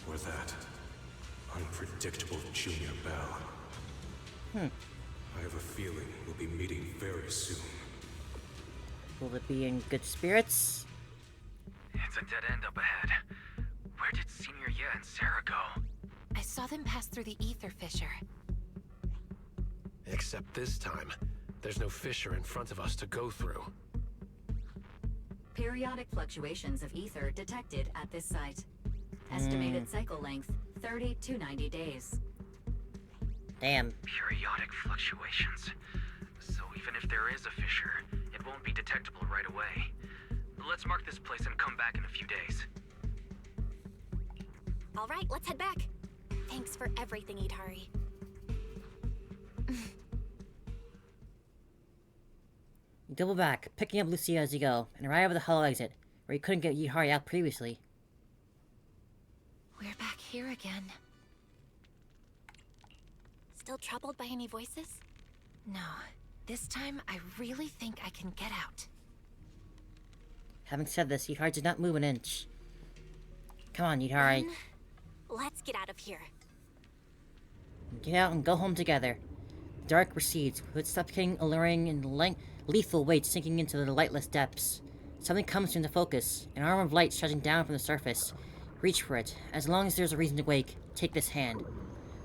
or that unpredictable Junior Bell. I have a feeling we'll be meeting very soon. Will it be in good spirits? It's a dead end up ahead. Where did Senior Ye and Sarah go? I saw them pass through the ether fissure. Except this time, there's no fissure in front of us to go through. Periodic fluctuations of ether detected at this site. Estimated cycle length, 30 to 90 days. Damn. Periodic fluctuations. So even if there is a fissure, it won't be detectable right away. Let's mark this place and come back in a few days. All right, let's head back. Thanks for everything, Yidhari. You double back, picking up Lucia as you go, and arrive at the hollow exit, where you couldn't get Yidhari out previously. We're back here again. Still troubled by any voices? No, this time I really think I can get out. Having said this, Yidhari did not move an inch. Come on, Yidhari. Then, let's get out of here. Get out and go home together. The dark recedes, with its suffocating, alluring, and lethal weight sinking into the lightless depths. Something comes into focus, an arm of light stretching down from the surface. Reach for it. As long as there's a reason to wake, take this hand.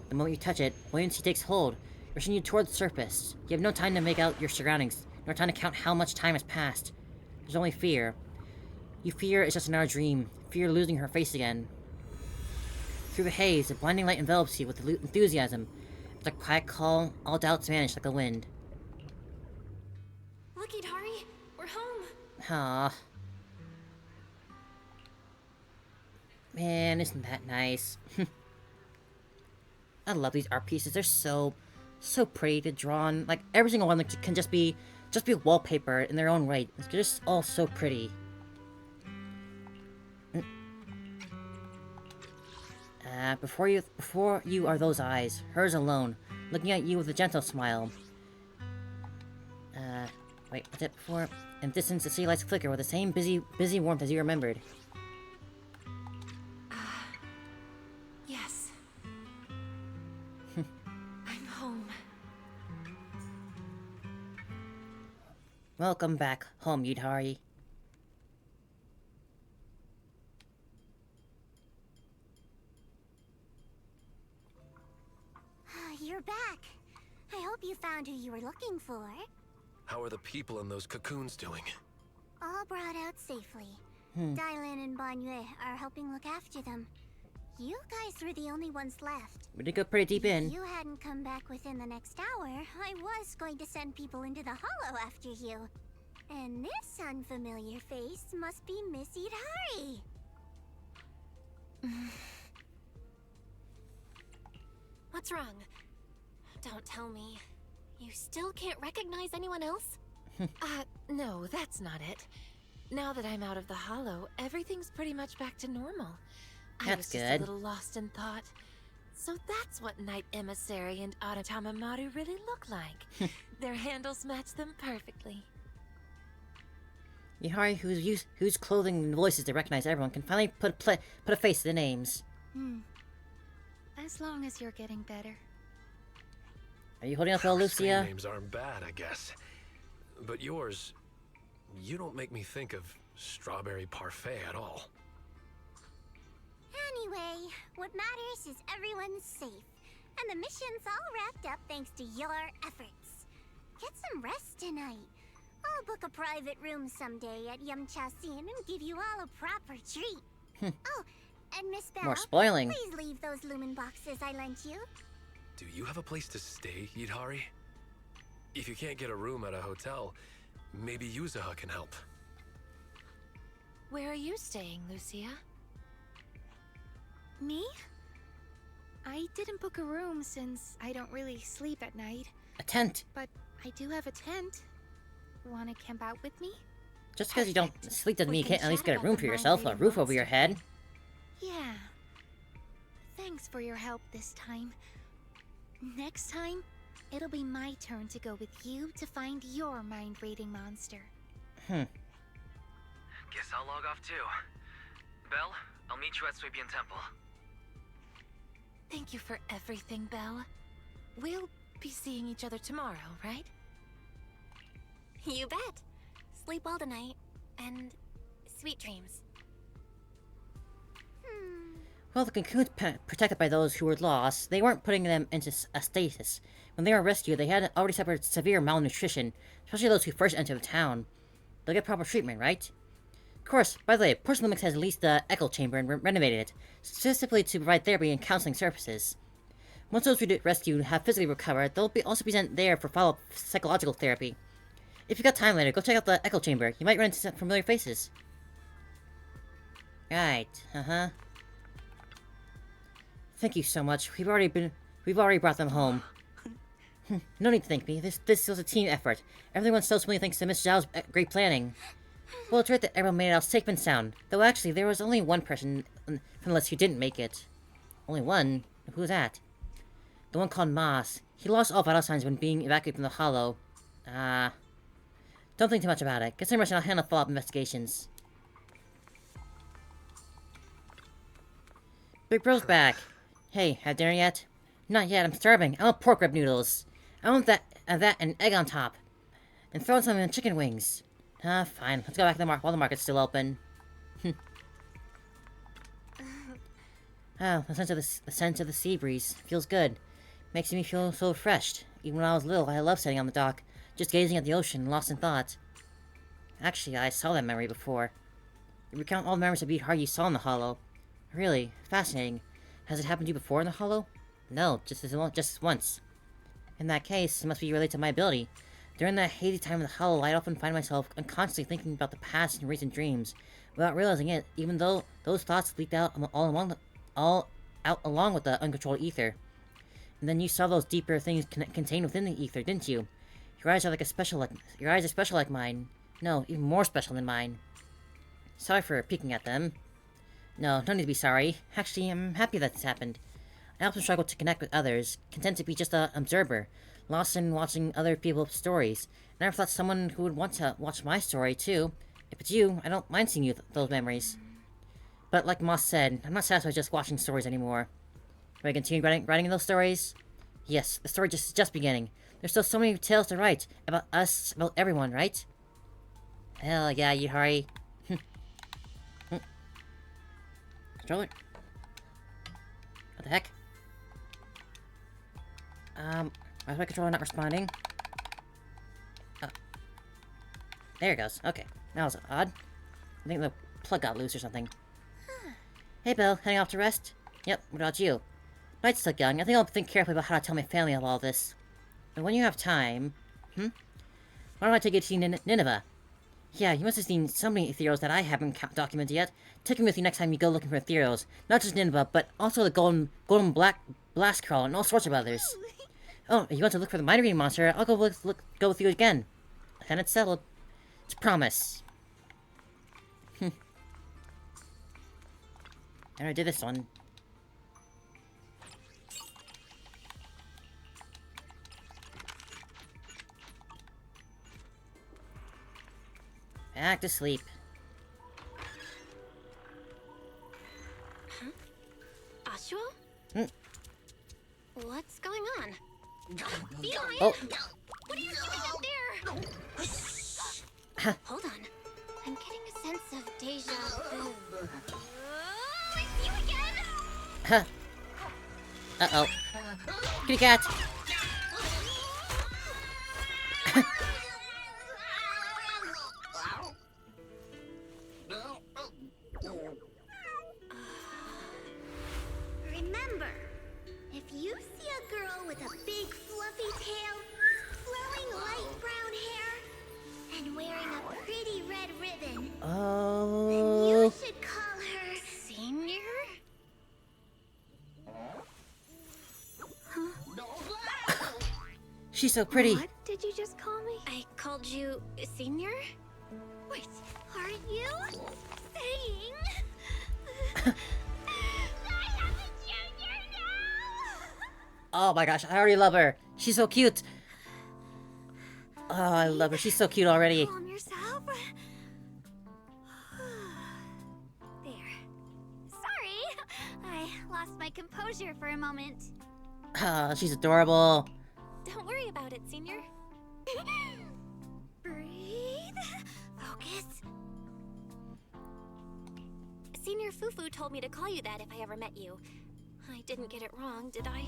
The moment you touch it, buoyancy takes hold, rushing you toward the surface. You have no time to make out your surroundings, nor time to count how much time has passed. There's only fear. You fear it's just another dream, fear losing her face again. Through the haze, the blinding light envelops you with enthusiasm. With a quiet call, all doubts vanish like a wind. Look, Yidhari, we're home. Ah. Man, isn't that nice? I love these art pieces. They're so pretty to draw on. Like, every single one can just be wallpaper in their own right. They're just all so pretty. Before you are those eyes, hers alone, looking at you with a gentle smile. Wait, what's it before? In the distance, the city lights flicker with the same busy warmth as you remembered. Yes. I'm home. Welcome back home, Yidhari. You're back. I hope you found who you were looking for. How are the people in those cocoons doing? All brought out safely. Dylan and Banyue are helping look after them. You guys were the only ones left. We did go pretty deep in. If you hadn't come back within the next hour, I was going to send people into the hollow after you. And this unfamiliar face must be Miss Yidhari. What's wrong? Don't tell me. You still can't recognize anyone else? No, that's not it. Now that I'm out of the hollow, everything's pretty much back to normal. I was just a little lost in thought. So that's what Knight Emissary and Tamamaru really look like. Their handles match them perfectly. Yidhari, whose clothing and voices they recognize everyone, can finally put a face to the names. As long as you're getting better. Are you holding up well, Lucia? Screen names aren't bad, I guess. But yours, you don't make me think of strawberry parfait at all. Anyway, what matters is everyone's safe. And the mission's all wrapped up thanks to your efforts. Get some rest tonight. I'll book a private room someday at Yamcha-sin and give you all a proper treat. Oh, and Miss Bell, more spoiling. Please leave those lumen boxes I lent you. Do you have a place to stay, Yidhari? If you can't get a room at a hotel, maybe Yuzaha can help. Where are you staying, Lucia? Me? I didn't book a room since I don't really sleep at night. A tent. But I do have a tent. Wanna camp out with me? Just because you don't sleep doesn't mean you can't at least get a room for yourself, a roof over your head. Yeah. Thanks for your help this time. Next time, it'll be my turn to go with you to find your mind-raiding monster. Guess I'll log off too. Belle, I'll meet you at Suibian Temple. Thank you for everything, Belle. We'll be seeing each other tomorrow, right? You bet. Sleep well tonight, and sweet dreams. Well, the cocoons protected by those who were lost, they weren't putting them into a stasis. When they were rescued, they had already suffered severe malnutrition, especially those who first entered the town. They'll get proper treatment, right? Of course, by the way, Porcelain Lumix has leased the echo chamber and renovated it, specifically to provide therapy and counseling services. Once those rescued have physically recovered, they'll also be sent there for follow-up psychological therapy. If you've got time later, go check out the echo chamber. You might run into some familiar faces. Right, Thank you so much. We've already brought them home. No need to thank me. This was a team effort. Everyone so smoothly thanks to Miss Zhao's great planning. Well, it's right that everyone made it out safe and sound. Though actually, there was only one person from the list who didn't make it. Only one? Who's that? The one called Mas. He lost all vital signs when being evacuated from the hollow. Don't think too much about it. Consider I'll handle follow-up investigations. Big Bro's back. Hey, have dinner yet? Not yet, I'm starving. I want pork rib noodles. I want that and egg on top. And throw in some chicken wings. Fine. Let's go back to the market while the market's still open. Oh, the sense of the sea breeze. Feels good. Makes me feel so refreshed. Even when I was little, I loved sitting on the dock, just gazing at the ocean, lost in thought. Actually, I saw that memory before. You recount all the memories of Yidhari you saw in the Hollow. Really? Fascinating. Has it happened to you before in the Hollow? No, just once. In that case, it must be related to my ability. During that hazy time in the Hollow, I'd often find myself unconsciously thinking about the past in recent dreams, without realizing it, even though those thoughts leaked out all out along with the uncontrolled ether. And then you saw those deeper things contained within the ether, didn't you? Your eyes are special like mine. No, even more special than mine. Sorry for peeking at them. No need to be sorry. Actually, I'm happy that this happened. I often struggle to connect with others, content to be just an observer, lost in watching other people's stories. I never thought someone who would want to watch my story, too. If it's you, I don't mind seeing you those memories. But like Moss said, I'm not satisfied just watching stories anymore. Will I continue writing those stories? Yes, the story just beginning. There's still so many tales to write. About us, about everyone, right? Hell yeah, Yidhari. Controller? What the heck? Why is my controller not responding? There it goes. Okay. That was odd. I think the plug got loose or something. Hey, Bill. Heading off to rest? Yep. What about you? Night's still young. I think I'll think carefully about how to tell my family of all this. And when you have time... Why don't I take you to see Nineveh? Yeah, you must have seen so many ethereals that I haven't documented yet. Take me with you next time you go looking for ethereals. Not just Nineveh, but also the golden black blast crawl and all sorts of others. Oh, if you want to look for the mind reading monster, I'll go with you again. And it's settled. It's a promise. I already did this one. Back to sleep. Huh? Ashua? What's going on? Beeline! Oh. What are you doing up there? Hold on. I'm getting a sense of deja vu. It's you again! Huh. Uh-oh. Kitty cat! Remember, if you see a girl with a big fluffy tail, flowing light brown hair, and wearing a pretty red ribbon, then you should call her Senior? She's so pretty. What did you just call me? I called you Senior? Wait, are you saying... Oh my gosh, I already love her. She's so cute. Oh, I love her. She's so cute already. Calm yourself. There. Sorry, I lost my composure for a moment. Ah, she's adorable. Don't worry about it, Senior. Breathe. Focus. Senior Fufu told me to call you that if I ever met you. I didn't get it wrong, did I?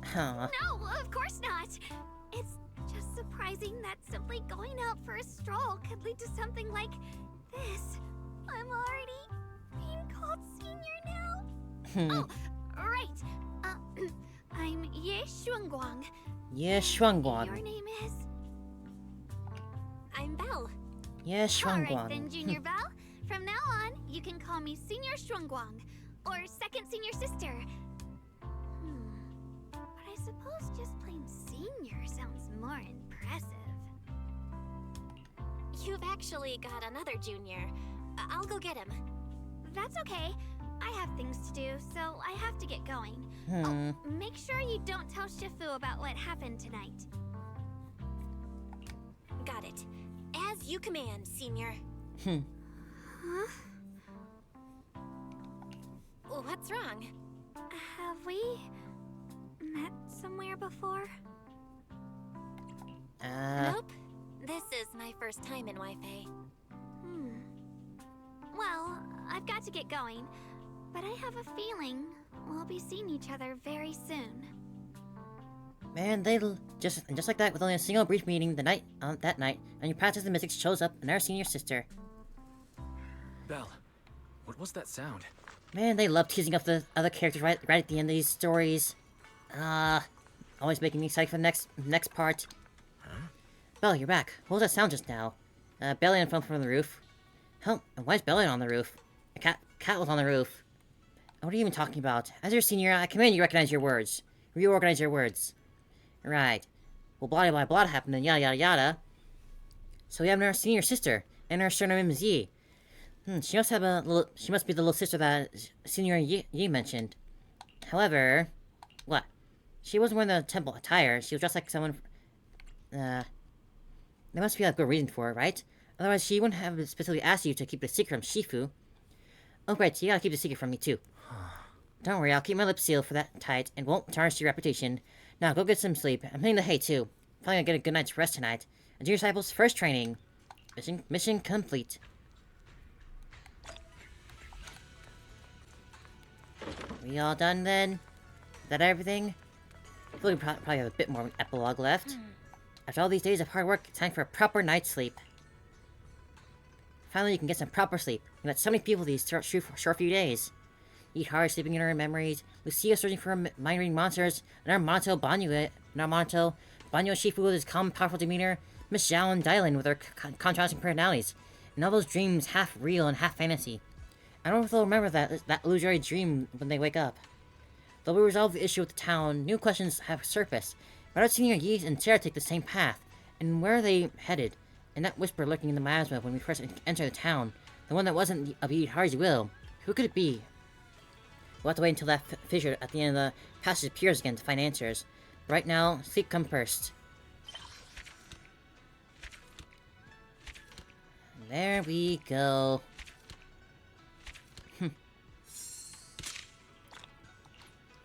Huh. No, of course not. It's just surprising that simply going out for a stroll could lead to something like this. I'm already being called Senior now. Oh, right. I'm Ye Shuangguang. Yeah, Shuangguang. Your name is? I'm Belle. Yeah, Shuangguang. Alright then, Junior Belle. From now on, you can call me Senior Shuangguang, or Second Senior Sister. But I suppose just plain Senior sounds more impressive. You've actually got another Junior. I'll go get him. That's okay. I have things to do, so I have to get going. Oh, make sure you don't tell Shifu about what happened tonight. As you command, Senior. Hmm. Huh? What's wrong? Have we met somewhere before? Nope. This is my first time in Wi-Fi. Well, I've got to get going, but I have a feeling we'll be seeing each other very soon. Man, just like that, with only a single brief meeting that night, and your path as the mystics shows up and our senior sister. Belle, what was that sound? Man, they love teasing up the other characters right at the end of these stories. Always making me excited for the next part. Huh? Belle, you're back. What was that sound just now? Bellion fell from the roof. Hell, and why is Bellion on the roof? A cat was on the roof. What are you even talking about? As your senior, I command you recognize your words. Reorganize your words. Right. Well, blah blah blah happened and yada yada yada. So we have our senior sister, and her surname is Yi. She must be the little sister that Senior Yi mentioned. However, what? She wasn't wearing the temple attire. She was dressed like someone. There must be a good reason for it, right? Otherwise, she wouldn't have specifically asked you to keep the secret from Shifu. Oh, great, so you gotta keep the secret from me, too. Don't worry, I'll keep my lips sealed for that tight and won't tarnish your reputation. Now, go get some sleep. I'm hitting the hay, too. Probably gonna get a good night's rest tonight. And do your disciples' first training. Mission complete. We all done, then? Is that everything? I feel like we probably have a bit more of an epilogue left. After all these days of hard work, it's time for a proper night's sleep. Finally, you can get some proper sleep. You met so many people these short few days. Yidhari sleeping in her memories, Lucia searching for mind-reading monsters, and Banyo Shifu with his calm, powerful demeanor, Miss Zhao and Dylan with their contrasting personalities, and all those dreams half real and half fantasy. I don't know if they'll remember that illusory dream when they wake up. Though we resolve the issue with the town, new questions have surfaced. Why did Senior Yi and Sarah take the same path? And where are they headed? And that whisper lurking in the miasma when we first entered the town, the one that wasn't of Yidhari's will, who could it be? We'll have to wait until that fissure at the end of the passage appears again to find answers. Right now, sleep comes first. There we go.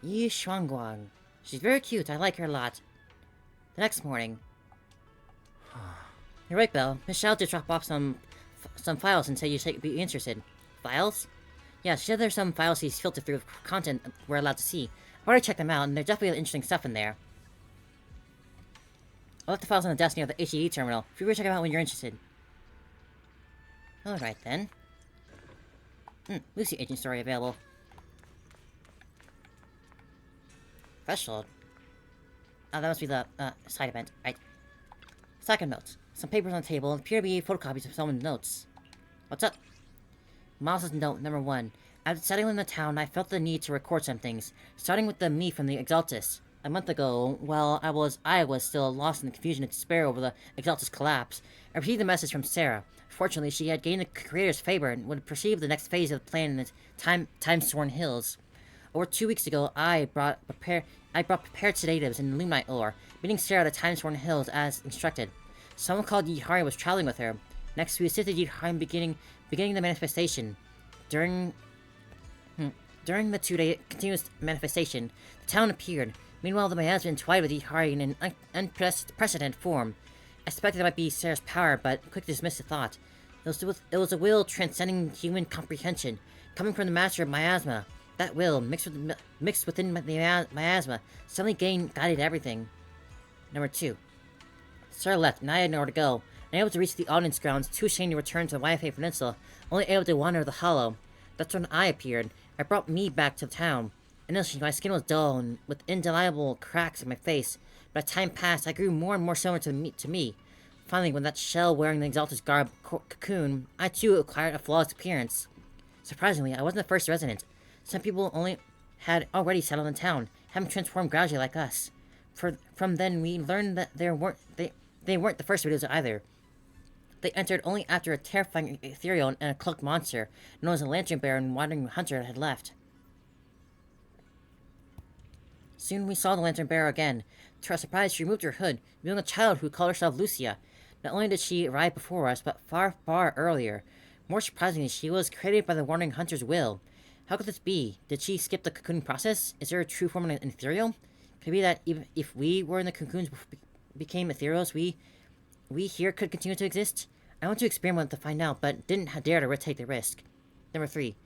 Yi Shuangguang. She's very cute, I like her a lot. The next morning. You're right, Belle. Miss Zhao did drop off some files and said you'd be interested. Files? Yeah, she said there's some files he's filtered through content we're allowed to see. I've already checked them out, and there's definitely interesting stuff in there. I'll left the files on the desk near the HED terminal. Feel free to check them out when you're interested. Alright then. Lucia agent story available. Threshold. Oh, that must be the side event. Right. Stack of notes. Some papers on the table appear to be photocopies of someone's notes. What's up? Miles' note number 1. After settling in the town, I felt the need to record some things, starting with the me from the Exaltus. A month ago, while I was still lost in the confusion and despair over the Exaltus collapse, I received a message from Sarah. Fortunately, she had gained the creator's favor and would perceive the next phase of the plan in the time-sworn hills. Over 2 weeks ago, I brought prepared sedatives and illuminite ore, meeting Sarah at the time-sworn hills as instructed. Someone called Yidhari was traveling with her. Next, we assisted Yidhari in beginning the manifestation. During the 2-day continuous manifestation, the town appeared. Meanwhile, the miasma entwined with Yidhari in an unprecedented form. I suspected it might be Sarah's power, but quickly dismissed the thought. It was a will transcending human comprehension, coming from the master of miasma. That will, mixed within the miasma, suddenly guided everything. Number 2. Sarah left, and I had nowhere to go. Unable to reach the audience grounds, too ashamed to return to the Wi-Fi Peninsula, only able to wander the hollow. That's when I appeared. I brought me back to town. Initially, my skin was dull and with indelible cracks in my face, but as time passed, I grew more and more similar to me. Finally, when that shell wearing the Exaltus garb cocoon, I too acquired a flawless appearance. Surprisingly, I wasn't the first resident. Some people had already settled in town, having transformed gradually like us. From then, we learned that they weren't the first videos either. They entered only after a terrifying ethereal and a cloaked monster, known as a lantern bearer and wandering hunter, had left. Soon we saw the lantern bearer again. To our surprise, she removed her hood, revealing a child who called herself Lucia. Not only did she arrive before us, but far, far earlier. More surprisingly, she was created by the Wandering Hunter's will. How could this be? Did she skip the cocooning process? Is there a true form of an ethereal? Could it be that even if we were in the cocoons became ethereals, we here could continue to exist? I went to experiment to find out, but didn't dare to take the risk. Number 3.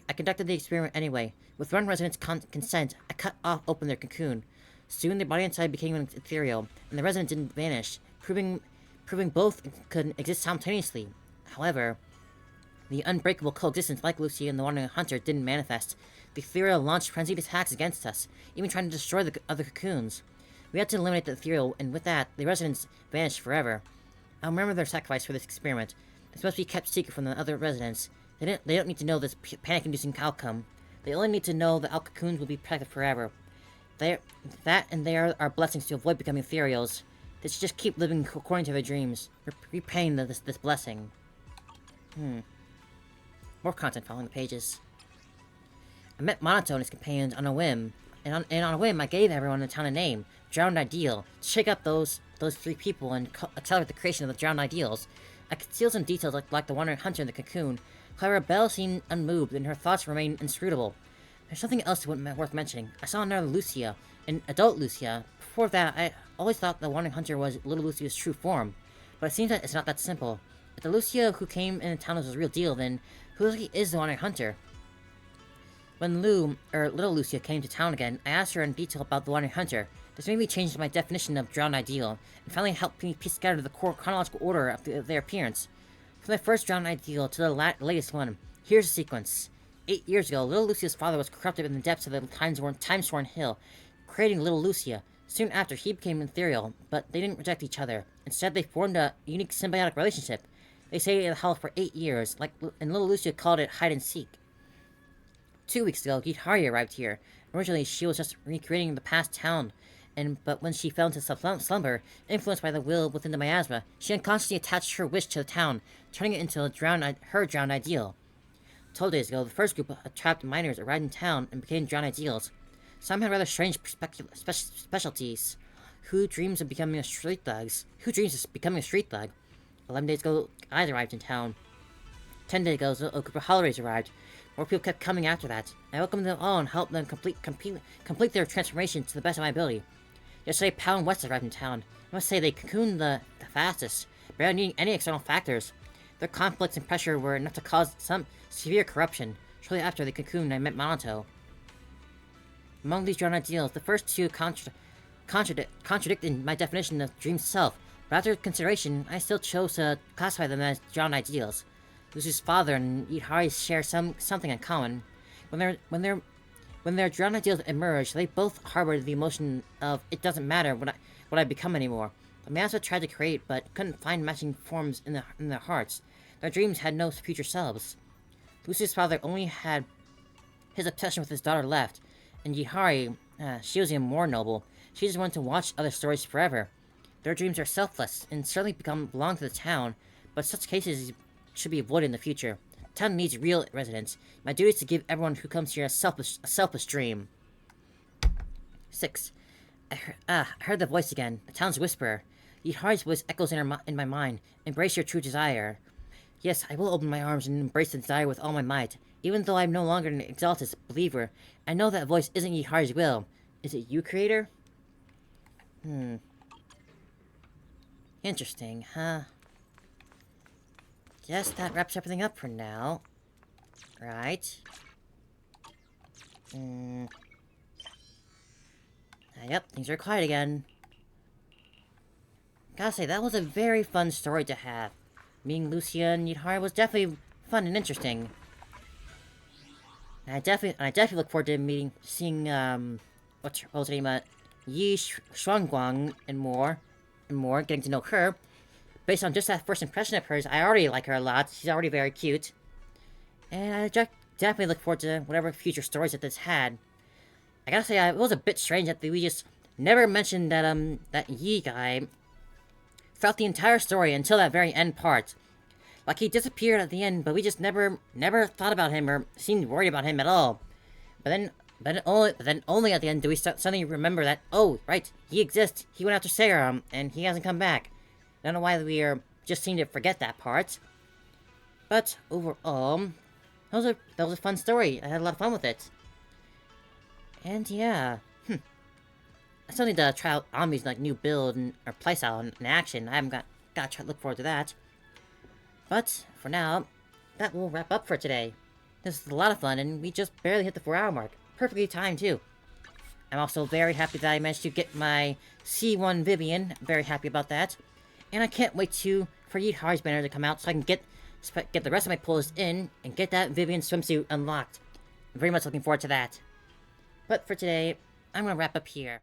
I conducted the experiment anyway. With one resident's consent, I cut open their cocoon. Soon the body inside became ethereal, and the resident didn't vanish, proving both could exist simultaneously. However, the unbreakable coexistence like Lucia and the Wandering Hunter didn't manifest. The ethereal launched frenzied attacks against us, even trying to destroy the other cocoons. We had to eliminate the ethereal, and with that, the residents vanished forever. I'll remember their sacrifice for this experiment. This must be kept secret from the other residents. They don't need to know this panic-inducing outcome. They only need to know that our cocoons will be protected forever. They are our blessings to avoid becoming ethereals. They should just keep living according to their dreams, repaying this blessing. More content following the pages. I met Monato and his companions on a whim, and on a whim I gave everyone in the town a name, Drowned Ideal, to shake up those 3 people and accelerate the creation of the Drowned Ideals. I concealed some details like the Wandering Hunter in the cocoon. However, Belle seemed unmoved, and her thoughts remained inscrutable. There's something else worth mentioning. I saw another Lucia, an adult Lucia. Before that, I always thought the Wandering Hunter was little Lucia's true form. But it seems that it's not that simple. If the Lucia who came into town was the real deal, then who really is the Wandering Hunter? When little Lucia came to town again, I asked her in detail about the Wandering Hunter. This made me change my definition of Drowned Ideal, and finally helped me piece together the chronological order of their appearance. From the first Drowned Ideal to the latest one, here's the sequence. 8 years ago, little Lucia's father was corrupted in the depths of the time-sworn hill, creating little Lucia. Soon after, he became ethereal, but they didn't reject each other. Instead, they formed a unique symbiotic relationship. They stayed held for 8 years, and little Lucia called it hide-and-seek. 2 weeks ago, Yidhari arrived here. Originally, she was just recreating the past town, but when she fell into slumber, influenced by the will within the miasma, she unconsciously attached her wish to the town, turning it into her drowned ideal. 12 days ago, the first group of trapped miners arrived in town and became drowned ideals. Some had rather strange specialties. Who dreams of becoming a street thug? 11 days ago, guys arrived in town. 10 days ago, a group of holidays arrived. More people kept coming after that. I welcomed them all and helped them complete their transformation to the best of my ability. Yesterday, Pow and West arrived in town. I must say they cocooned the fastest, barely needing any external factors. Their conflicts and pressure were enough to cause some severe corruption. Shortly after they cocooned, I met Monato. Among these drowned ideals, the first 2 contradicted my definition of dream self, but after consideration, I still chose to classify them as drowned ideals. Lucia's father and Yidhari share something in common. When their drowned ideals emerge, they both harbor the emotion of it doesn't matter what I become anymore. The miasma tried to create, but couldn't find matching forms in their hearts. Their dreams had no future selves. Lucia's father only had his obsession with his daughter left, and Yidhari, she was even more noble. She just wanted to watch other stories forever. Their dreams are selfless, and certainly belong to the town, but such cases should be avoided in the future. The town needs real residents. My duty is to give everyone who comes here a selfless dream. 6. I heard the voice again, the town's whisperer. Yidhari's voice echoes in my mind. Embrace your true desire. Yes, I will open my arms and embrace the desire with all my might. Even though I'm no longer an exalted believer, I know that voice isn't Yidhari's will. Is it you, Creator? Interesting, huh? Guess that wraps everything up for now. Right. Yep, things are quiet again. Gotta say, that was a very fun story to have. Meeting Lucia and Yidhari was definitely fun and interesting. And I definitely look forward to seeing, what's her name, Yi Shuangguang and more, getting to know her. Based on just that first impression of hers, I already like her a lot. She's already very cute. And I definitely look forward to whatever future stories that this had. I gotta say, it was a bit strange that we just never mentioned that, that Yi guy throughout the entire story until that very end part. Like, he disappeared at the end, but we just never thought about him or seemed worried about him at all. But then only at the end do we suddenly remember that, oh, right, he exists. He went after Sarah, and he hasn't come back. Don't know why we just seem to forget that part. But overall, that was a fun story. I had a lot of fun with it. And yeah, I still need to try out Ami's like new build or playstyle in action. I haven't got to try to look forward to that. But for now, that will wrap up for today. This was a lot of fun, and we just barely hit the 4-hour mark. Perfectly timed too. I'm also very happy that I managed to get my C1 Vivian. Very happy about that. And I can't wait for Yidhari's banner to come out so I can get the rest of my pulls in and get that Vivian swimsuit unlocked. I'm very much looking forward to that. But for today, I'm going to wrap up here.